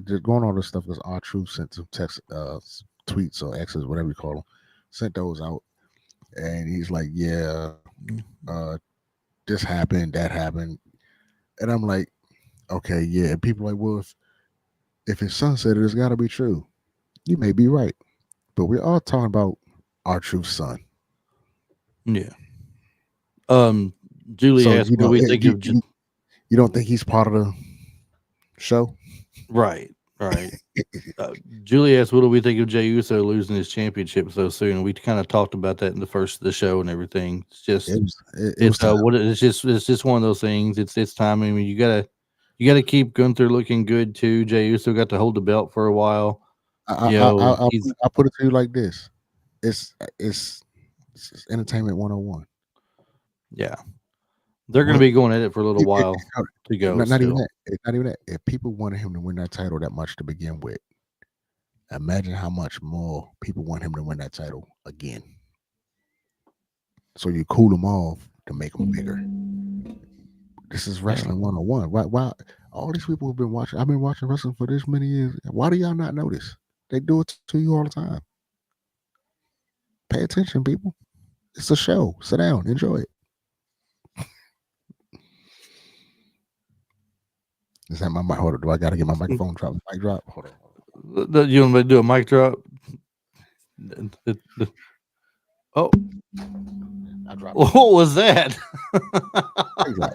they're going all this stuff because our truth sent some text tweets or X's, whatever you call them, sent those out, and he's like, yeah, uh, this happened, that happened, and I'm like, okay, yeah. And people are like, well, if his son said it, it's got to be true. You may be right, but we're all talking about our truth son. Yeah. Um, Julie So asked, "What do we think of?" you don't think he's part of the show? Right, right. Julie asked, "What do we think of Jey Uso losing his championship so soon?" We kind of talked about that in the first of the show and everything. It's just, It was time. it's just one of those things. It's timing. I mean, you gotta. You got to keep Gunther looking good too. Jey Uso got to hold the belt for a while. You know, he's I'll put it to you like this: it's it's, it's entertainment 101. yeah. They're going to What be going at it for a little while to go not even still. that. It's not even that. If people wanted him to win that title that much to begin with, imagine how much more people want him to win that title again. So you cool them off to make them bigger. This is wrestling 101. Why all these people have been watching? I've been watching wrestling for this many years. Why do y'all not notice? They do it to you all the time. Pay attention, people. It's a show. Sit down, enjoy it. Is that my mic? Hold on. Do I got to get my microphone drop? Mic drop. Hold on. You want me to do a mic drop? Oh, I dropped it. what was that? Mic drop.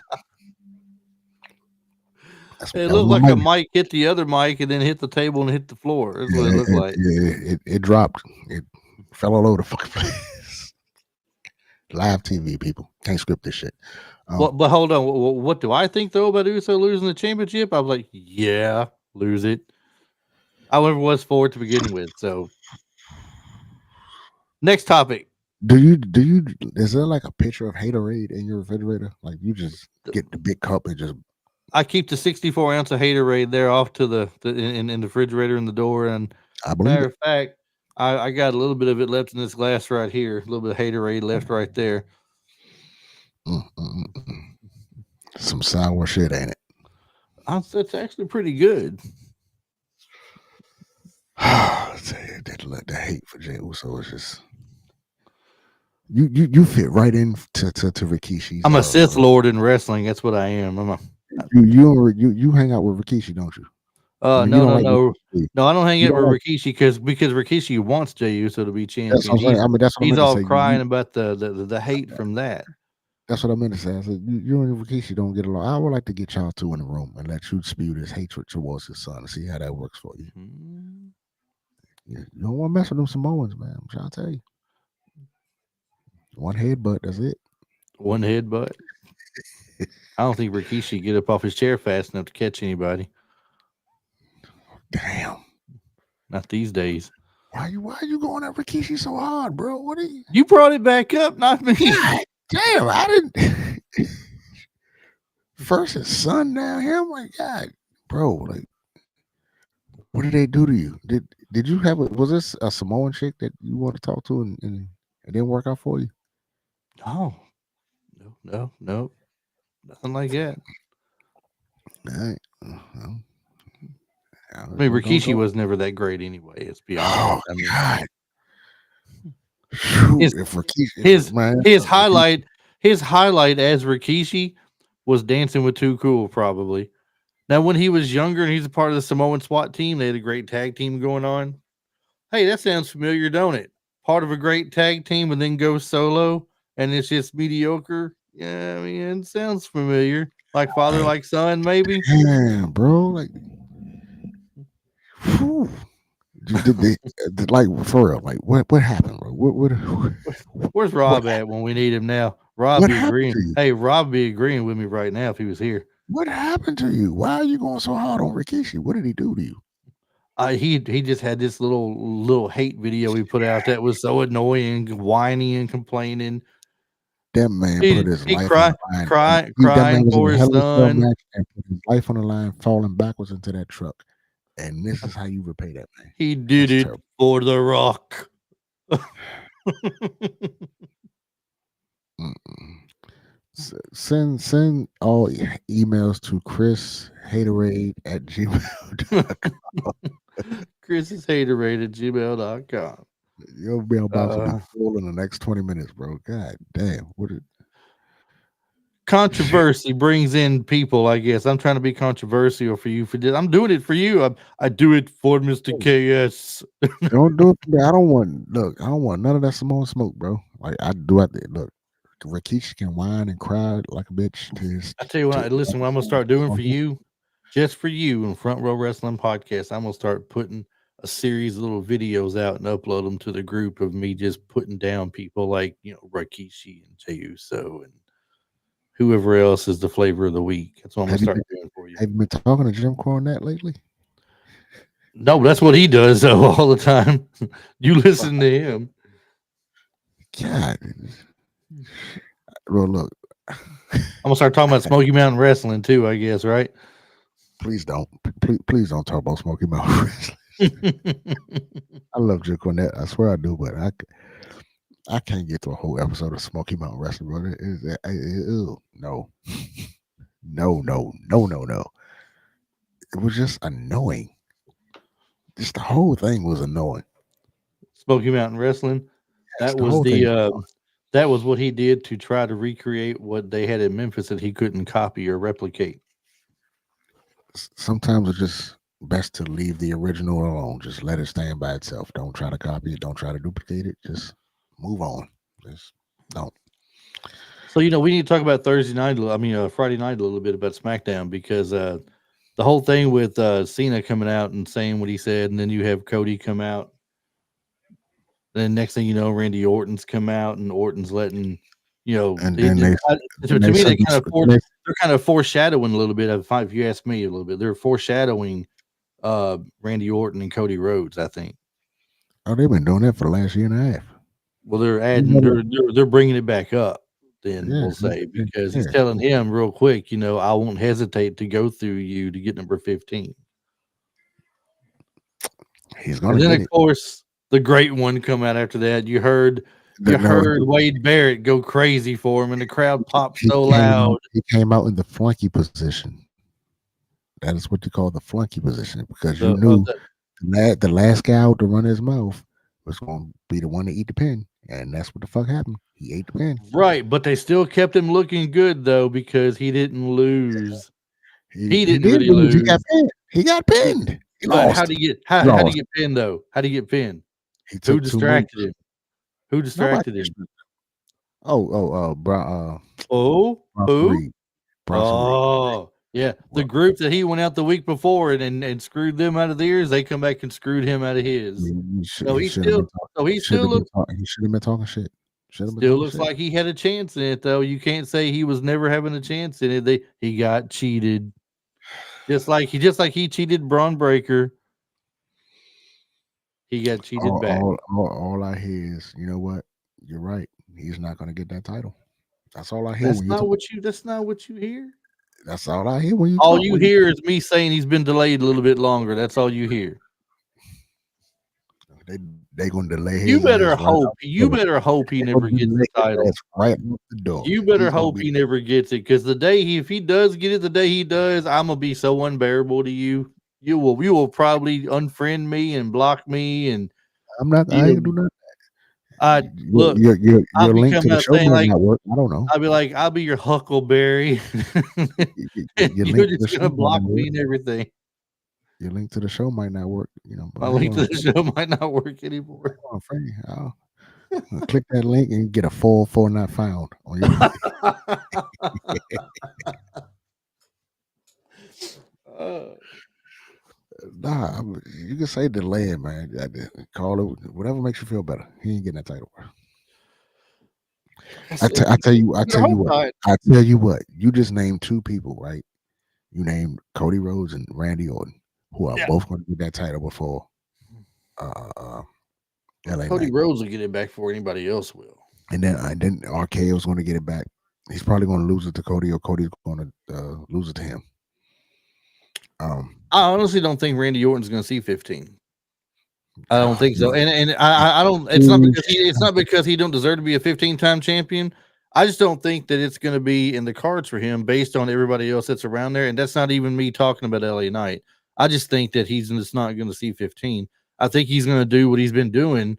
It That was looked my like a mic. mic hit the other mic and then hit the table and hit the floor. That's what it Yeah, looked like. it dropped. It fell all over the fucking place. Live TV, people can't script this shit. But hold on. What do I think though about Uso losing the championship? I was like, yeah, lose it. I never was for it to begin with. So next topic. Do you is there like a picture of Haterade in your refrigerator? Like you just get the big cup and just I keep the 64-ounce of Haterade there off to the in the refrigerator in the door. And I believe matter it. of fact, I got a little bit of it left in this glass right here. A little bit of Haterade left right there. Mm, mm, mm. Some sour shit, ain't it? It's actually pretty good. The hate for Jey Uso is just you fit right in to Rikishi's. I'm a Sith Lord in wrestling. That's what I am. You hang out with Rikishi, don't you? I mean, you No, don't no, like no, Rikishi. no. I don't hang You out don't with like. Rikishi because Rikishi wants Jey Uso to be That's champion. what I'm saying. I mean, that's what I He's meant to all say. crying about the hate from that. That's what I meant to say. I said you and Rikishi don't get along. I would like to get y'all two in the room and let you spew this hatred towards his son and see how that works for you. Mm-hmm. You don't want to mess with them Samoans, man. I'm trying to tell you. One headbutt, that's it. One headbutt. I don't think Rikishi get up off his chair fast enough to catch anybody. Damn. Not these days. Why are you going at Rikishi so hard, bro? What are you? You brought it back up, not me. God damn, I didn't. First his son, now him. Like God, bro. Like, what did they do to you? Did you have was this a Samoan chick that you want to talk to and it didn't work out for you? Oh, no, nothing like that. All right. Well, I mean, we're gonna Rikishi go. was never that great anyway. Let's be Oh honest. I mean, God. Phew, his if Rikishi, his man, his Rikishi, highlight as Rikishi was dancing with Too Cool. Probably now when he was younger and he's a part of the Samoan SWAT team, they had a great tag team going on. Hey, that sounds familiar, don't it? Part of a great tag team and then goes solo and it's just mediocre. Yeah, I mean, it sounds familiar. Like father, like son, maybe. damn, bro, like, whew. Like for real, like what happened, bro? Where's What Rob at when we need him now? Rob what be happened agreeing. to you? Hey, Rob be agreeing with me right now if he was here. What happened to you? Why are you going so hard on Rikishi? What did he do to you? He just had this little hate video he put out that was so annoying, whiny and complaining. That man put his He life on the line. That man crying was in for a his hell of a cell son. match and put his life on the line, falling backwards into that truck. And this is how you repay that man. He did That's it terrible. for the Rock. Mm-mm. Send all emails to Chris Haterade at gmail.com. Chris is haterade at gmail.com. Your mailbox will be full in the next 20 minutes, bro. God damn. Controversy brings in people, I guess. I'm trying to be controversial for you for this. I'm doing it for you. I do it for Mr. KS. Don't do it for me. I don't want none of that Simone smoke, bro. Like I do at the look. Rikishi can whine and cry like a bitch to his I tell you what, listen, what I'm gonna start doing for you, just for you in Front Row Wrestling Podcast, I'm gonna start putting a series of little videos out and upload them to the group of me just putting down people like Rikishi and Jey Uso and whoever else is the flavor of the week. That's what I'm gonna Have you start been doing for you. have you been talking to Jim Cornette lately? No, that's what he does though all the time. You listen to him. God, well, look, I'm gonna start talking about Smoky Mountain Wrestling too, I guess, right? please don't, please don't talk about Smoky Mountain Wrestling. I love Jim Cornette, I swear I do, but I can't get to a whole episode of Smoky Mountain Wrestling, brother. No, no. It was just annoying. Just the whole thing was annoying. Smoky Mountain Wrestling. Yes, That the was whole thing. that was what he did to try to recreate what they had in Memphis that he couldn't copy or replicate. Sometimes it's just best to leave the original alone. Just let it stand by itself. Don't try to copy it. Don't try to duplicate it. Just move on. Just don't. So we need to talk about Thursday night. I mean, Friday night a little bit about SmackDown because the whole thing with Cena coming out and saying what he said, and then you have Cody come out. Then next thing you know, Randy Orton's come out, and Orton's letting And then they, then to they me said, they're kind of foreshadowing a little bit. If you ask me a little bit, they're foreshadowing Randy Orton and Cody Rhodes. I think. oh, they've been doing that for the last year and a half. Well, they're You adding, know what? they're bringing it back up. Then Yeah, we'll say because he's yeah. telling him real quick, I won't hesitate to go through you to get number 15. He's And gonna then get of it. course the great one come out after that. You No, heard Wade Barrett go crazy for him, and the crowd popped he so came out. loud. He came out in the flunky position. That is what you call the flunky position because you knew The the last guy out to run his mouth was going to be the one to eat the pin, and that's what the fuck happened. He ate the pin. right, but they still kept him looking good though because he didn't lose. He He didn't did really lose. He got lose. pinned. He got He, pinned. He but how lost. did he get He how did he lost. get pinned though? How did he get pinned? He Who took two moves. distracted him? Who Nobody. distracted him? Oh, Bronson who? Reed. Bronson Reed. Oh, yeah. The Well, group that he went out the week before and screwed them out of theirs, they come back and screwed him out of his. So he should have been talking. he Should still have been look talking. He should have been talking shit. Should have been still talking looks shit. like he had a chance in it though. You can't say he was never having a chance in it. He got cheated. Just like he cheated Braun Breaker. He got cheated back. All I hear is, you know what? You're right. He's not going to get that title. That's all I hear That's when you not talk. what you that's not what you hear. That's all I hear when you All talk. you hear is me saying he's been delayed a little bit longer. That's all you hear. They gonna delay You his better ass right hope. out You the door. better hope he They never gonna gets the delay his title. ass right out the door. You better He's gonna hope be. he never gets it because if he does get it the day he does, I'm gonna be so unbearable to you. You will probably unfriend me and block me and I'm not. I ain't you gonna do nothing. I look. I'll Your be link to coming the out show saying might like not work. I don't know. I'll be like I'll be your Huckleberry, and Your you're link to the just show gonna might block not me work. and everything. Your link to the show might not work. But My I ain't link to gonna. the show might not work anymore. I'm afraid. I'll click that link and get a 404 not found on your. Uh, Nah, you can say delay it, man. Call it whatever makes you feel better. He ain't getting that title. like I said, I tell you. better hope not. I tell you what. You just named two people, right? You named Cody Rhodes and Randy Orton, who are Yeah. both going to get that title before uh, uh, LA Cody Knight, Rhodes will get it back before anybody else will. and then RKO's going to get it back. He's probably going to lose it to Cody, or Cody's going to lose it to him. I honestly don't think Randy Orton's going to see 15. I don't think so, and I don't. It's not because he don't deserve to be a 15-time champion. I just don't think that it's going to be in the cards for him based on everybody else that's around there, and that's not even me talking about LA Knight. I just think that he's just not going to see 15. I think he's going to do what he's been doing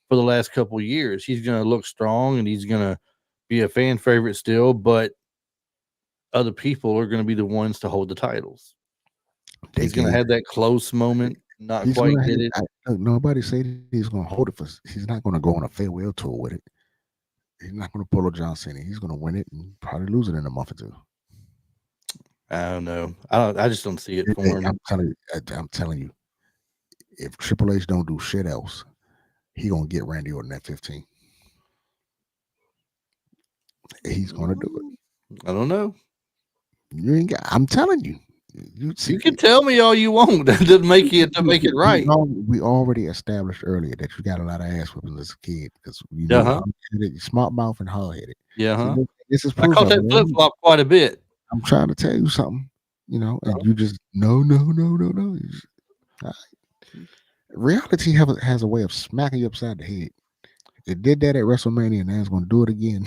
for the last couple of years. He's going to look strong and he's going to be a fan favorite still, but other people are going to be the ones to hold the titles. He's going to have that close moment, not He's quite gonna get it. nobody said he's going to hold it for. He's not going to go on a farewell tour with it. He's not going to pull a John Cena. He's going to win it and probably lose it in a month or two. I don't know. I just don't see it for him. I'm telling you, if Triple H don't do shit else, he gonna get Randy Orton at 15. He's gonna do it. I don't know. You ain't got. I'm telling you. You You see, can tell me all you want. That doesn't make it to make it right. we already established earlier that you got a lot of ass whipping as a kid because you Yeah, were huh? hard-headed, smart mouth, and hard headed. Yeah, See, huh? this is I proof caught of it. that flip flop quite a bit. I'm trying to tell you something, and Uh-huh. you just no, no, no, no, no. Uh, Reality has a way of smacking you upside the head. It did that at WrestleMania, and now it's going to do it again.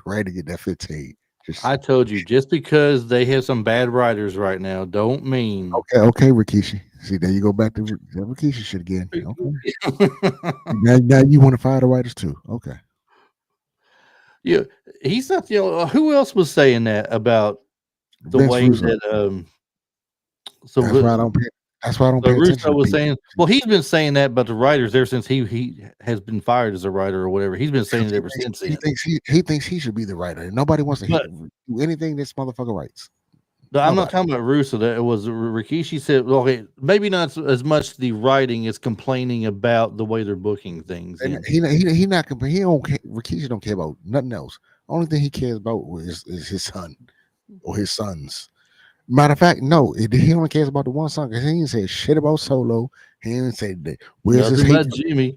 Right to get that 15. Just I told you, just because they have some bad writers right now, don't mean. okay, Rikishi. See, there you go back to that Rikishi shit again. Okay, now you want to fire the writers too. Okay, Yeah, he's not the only. Who else was saying that about the Vince way Russo. that so That's why I don't pay. That's why I don't so pay attention Russo to was people. saying, well, he's been saying that about the writers ever since he has been fired as a writer or whatever. He's been saying Because it ever since he then. thinks he thinks he should be the writer, and nobody wants to But do anything this motherfucker writes. no, I'm not Nobody. talking about Russo. That it was Rikishi said, okay, maybe not as much the writing as complaining about the way they're booking things And in. he not he don't care, Rikishi don't care about nothing else. Only thing he cares about is his son or his sons. Matter of fact, no, he only cares about the one son because he didn't say shit about Solo. He didn't say that. Where's this Nothing hate about for? Jimmy.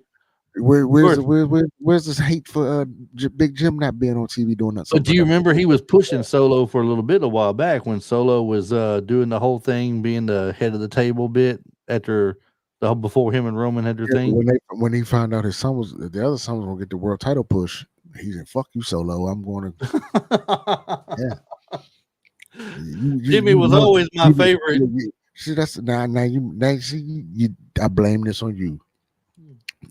Of Where's course. where's this hate for Big Jim not being on TV doing But something do you productive? remember he was pushing Solo for a little bit a while back when Solo was doing the whole thing, being the head of the table bit after before him and Roman had their Yeah, but thing? when he found out his son was the other son was gonna get the world title push, he said, "Fuck you, Solo. I'm going to yeah." Jimmy You was know always my favorite. see that's now see I blame this on you.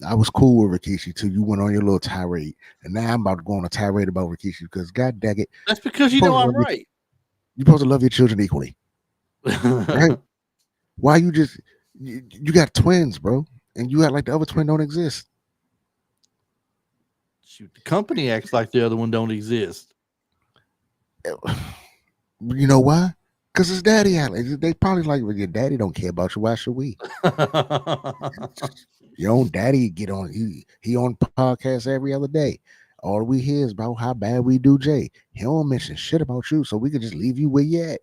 I was cool with Rikishi till you went on your little tirade, and now I'm about to go on a tirade about Rikishi because God dang it, That's because you you know supposed to I'm love your, right. you supposed to love your children equally, right? Why you got twins, bro, and you act like the other twin don't exist. Shoot, the company acts like the other one don't exist. You know why? Because his daddy out. They probably like, well, your daddy don't care about you. Why should we? Your own daddy get on. He on podcasts every other day. All we hear is about how bad we do Jay. He don't mention shit about you, so we can just leave you where you at.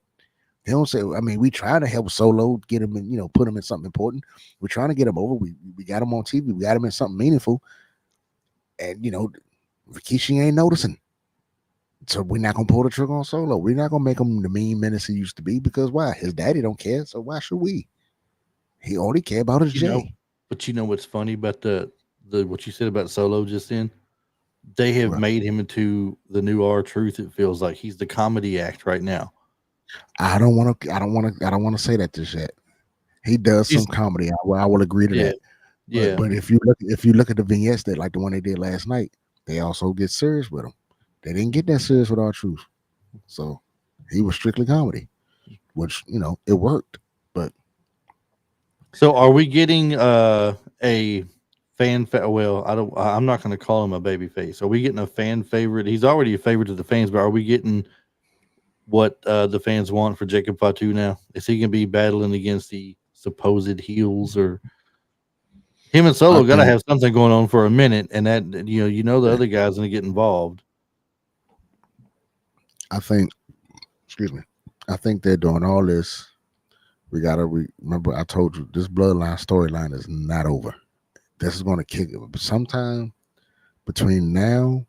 They don't say. I mean, we try to help Solo get him in. Put him in something important. We're trying to get him over. We got him on TV. We got him in something meaningful, and Rikishi ain't noticing. So we're not gonna pull the trigger on Solo. We're not gonna make him the mean menace he used to be because why? His daddy don't care. So why should we? He only care about his you know, Jay. but you know what's funny about the what you said about Solo just then? They have Right. made him into the new R Truth. It feels like he's the comedy act right now. I don't want to. I don't want to. I don't want to say that just yet. He does some He's comedy. I will agree to yeah, that. But yeah. but if you look at the vignettes that like the one they did last night, they also get serious with him. They didn't get that serious with our truth. So he was strictly comedy, which it worked. But So are we getting a well, I'm not going to call him a baby face. Are we getting a fan favorite? He's already a favorite to the fans, but are we getting what the fans want for Jacob Fatu now? Is he going to be battling against the supposed heels, or him and I Solo got to think have something going on for a minute, and that the other guy's going to get involved. I think excuse me. I think they're doing all this. We gotta remember. I told you this bloodline storyline is not over. This is going to kick it sometime between now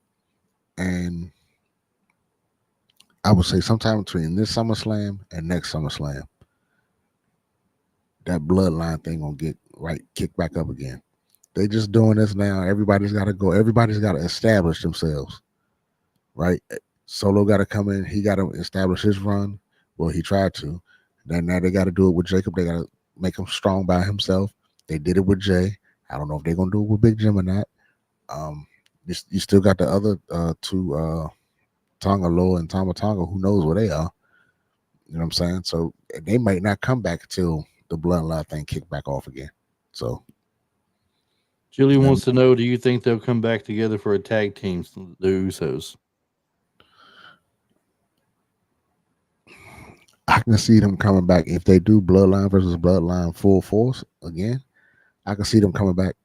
and I would say sometime between this SummerSlam and next SummerSlam. That bloodline thing gonna get right kicked back up again. They just doing this now. Everybody's got to go. Everybody's got to establish themselves, right? Solo got to come in. He got to establish his run. Well, he tried to. Then now they got to do it with Jacob. They got to make him strong by himself. They did it with Jay. I don't know if they're gonna do it with Big Jim or not. Um, you still got the other two, Tonga Loa and Tama Tonga. Who knows where they are? You know what I'm saying? So they might not come back until the bloodline thing kick back off again. So Julie then wants to know: do you think they'll come back together for a tag team, the Usos? I can see them coming back if they do bloodline versus bloodline full force again. I can see them coming back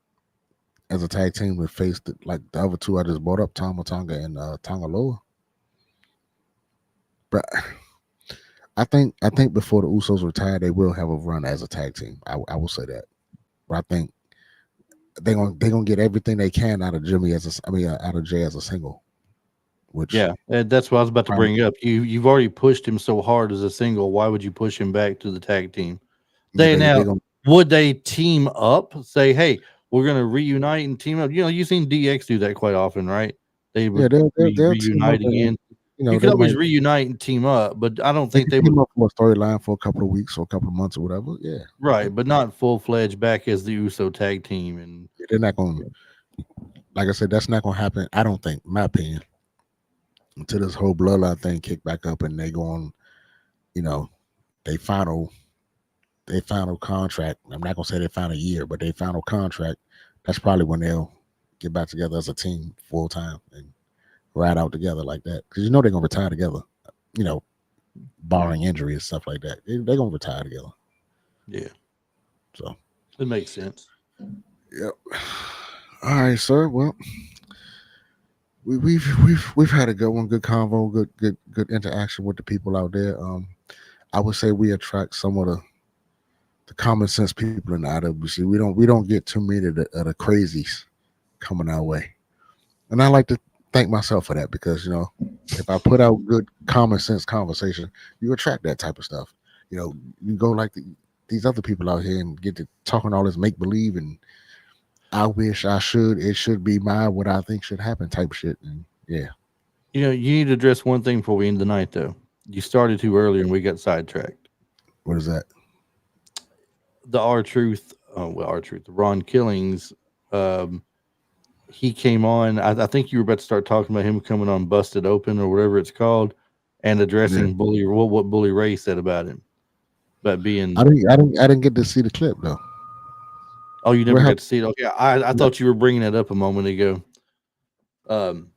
as a tag team with face like the other two I just brought up, Tama Tonga and Tonga Loa. But I think before the Usos retire, they will have a run as a tag team. I will say that. But I think they gonna get everything they can out of Jimmy out of Jay as a single, which Yeah, and that's what I was about to probably, bring up. You've already pushed him so hard as a single. Why would you push him back to the tag team? yeah, They they now gonna would they team up? Say, hey, we're gonna reunite and team up. You've seen DX do that quite often, right? They yeah would they'll team up reunite and again. You could they always might reunite and team up, but I don't they think can they would. team up for a storyline for a couple of weeks or a couple of months or whatever. Yeah, Right, but not full fledged back as the USO tag team. And they're not gonna, like I said, that's not gonna happen. I don't think, in my opinion, until this whole bloodline thing kick back up and they go on, you know, they final they final contract. I'm not gonna say they final year, but they final contract. That's probably when they'll get back together as a team full time and ride out together like that. Because they're gonna retire together. You know, barring injury and stuff like that, they're gonna retire together. yeah, So, it makes sense. yep. All right, sir. Well, we've had a good one, good convo, good interaction with the people out there. I would say we attract some of the common sense people in the IWC. We don't get too many of the crazies coming our way, and I like to thank myself for that because if I put out good common sense conversation, you attract that type of stuff. You go like these other people out here and get to talking all this make believe and I wish I should it should be my what I think should happen type shit. And yeah, You need to address one thing before we end the night, though. You started too early and we got sidetracked. what is that? The R Truth, R Truth, the Ron Killings, um, he came on. I think you were about to start talking about him coming on Busted Open or whatever it's called, and Yeah, addressing Bully, what Bully Ray said about him, about I being. didn't I didn't I didn't get to see the clip though. Oh, you What never got happened? to see it. Okay, I thought you were bringing it up a moment ago. Um,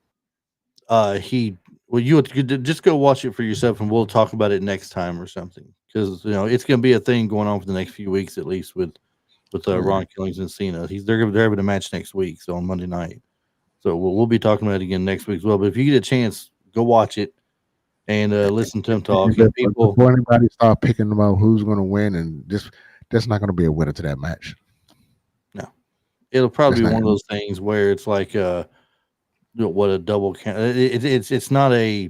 he well, just go watch it for yourself, and we'll talk about it next time or something, because it's going to be a thing going on for the next few weeks at least with Yeah. Ron Killings and Cena. They're having a match next week, so on Monday night. So we'll be talking about it again next week as well. But if you get a chance, go watch it and listen to him talk. And But people, before anybody start picking about who's going to win, and just that's not going to be a winner to that match. no, it'll That's probably be not. one of those things where it's like what a double count. It's not a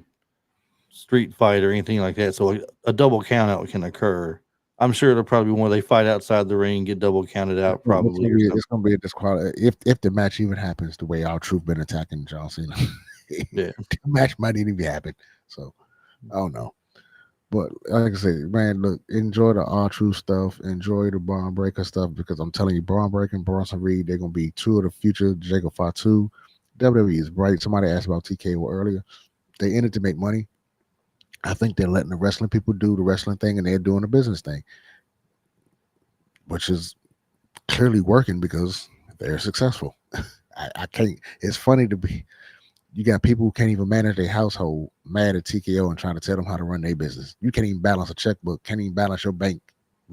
street fight or anything like that. So like, a double count out can occur. I'm sure it'll probably be one where they fight outside the ring, get double counted out, It's probably gonna or be something. it's gonna be a disqualify if the match even happens the way our truth been attacking John Cena. Yeah. The match might even happen. So I don't know. But like I said, man, look, enjoy the R Truth stuff, enjoy the Braun Breaker stuff because I'm telling you, Braun Breaker and Bronson Reed, they're gonna be two of the future Jacob Fatu. WWE is bright. Somebody asked about TKO earlier. They in it to make money. I think they're letting the wrestling people do the wrestling thing and they're doing the business thing, which is clearly working because they're successful. I can't. It's funny to be. You got people who can't even manage their household mad at TKO and trying to tell them how to run their business. You can't even balance a checkbook. Can't even balance your bank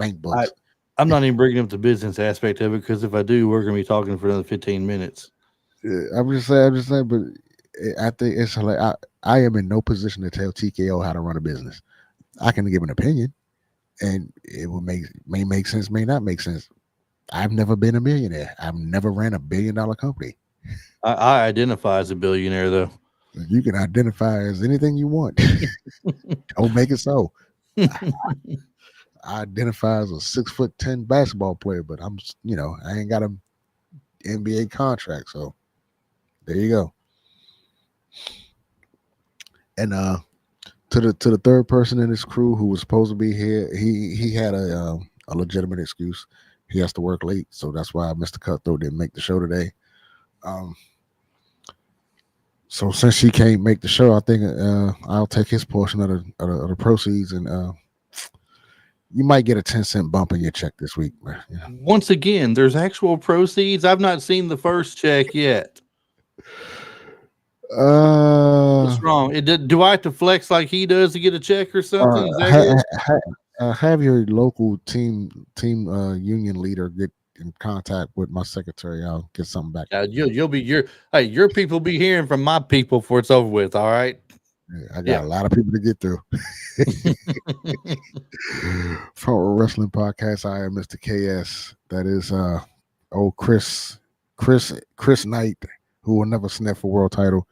I books. I'm not even bringing up the business aspect of it because if I do, we're going to be talking for another 15 minutes. I'm just saying. I'm just saying. But I think it's like I am in no position to tell TKO how to run a business. I can give an opinion, and it will may make sense, may not make sense. I've never been a millionaire. I've never ran a $1 billion company. I identify as a billionaire though. You can identify as anything you want. Don't make it so. I identify as a 6'10" basketball player, but I ain't got a NBA contract, so there you go. And to the third person in this crew who was supposed to be here, he had a legitimate excuse. He has to work late, so that's why Mr. Cutthroat didn't make the show today. Um, so since she can't make the show, I think I'll take his portion of the proceeds, and you might get a 10-cent bump in your check this week. Once again, there's actual proceeds. I've not seen the first check yet. Uh, What's wrong? Do I have to flex like he does to get a check or uh, something? Is that ha, it? have your local team union leader get in contact with my secretary. I'll get something back. You'll be your people be hearing from my people before it's over with. All right. I got Yeah. a lot of people to get through. From a wrestling podcast, I am Mr. KS. That is old Chris Knight, who will never sniff a world title.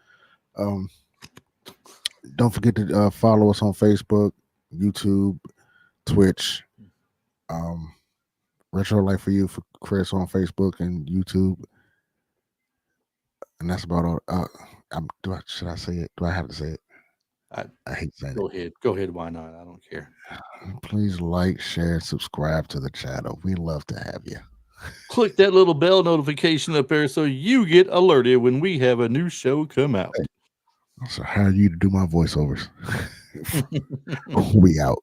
Don't forget to follow us on Facebook, YouTube, Twitch. Retro Life for You for Chris on Facebook and YouTube. And that's about all. Should I say it? Do I have to say it? I hate saying Go ahead. Go ahead. Why not? I don't care. it. Please like, share, subscribe to the channel. We love to have you. Click that little bell notification up there so you get alerted when we have a new show come out. So hire you to do my voiceovers. We out.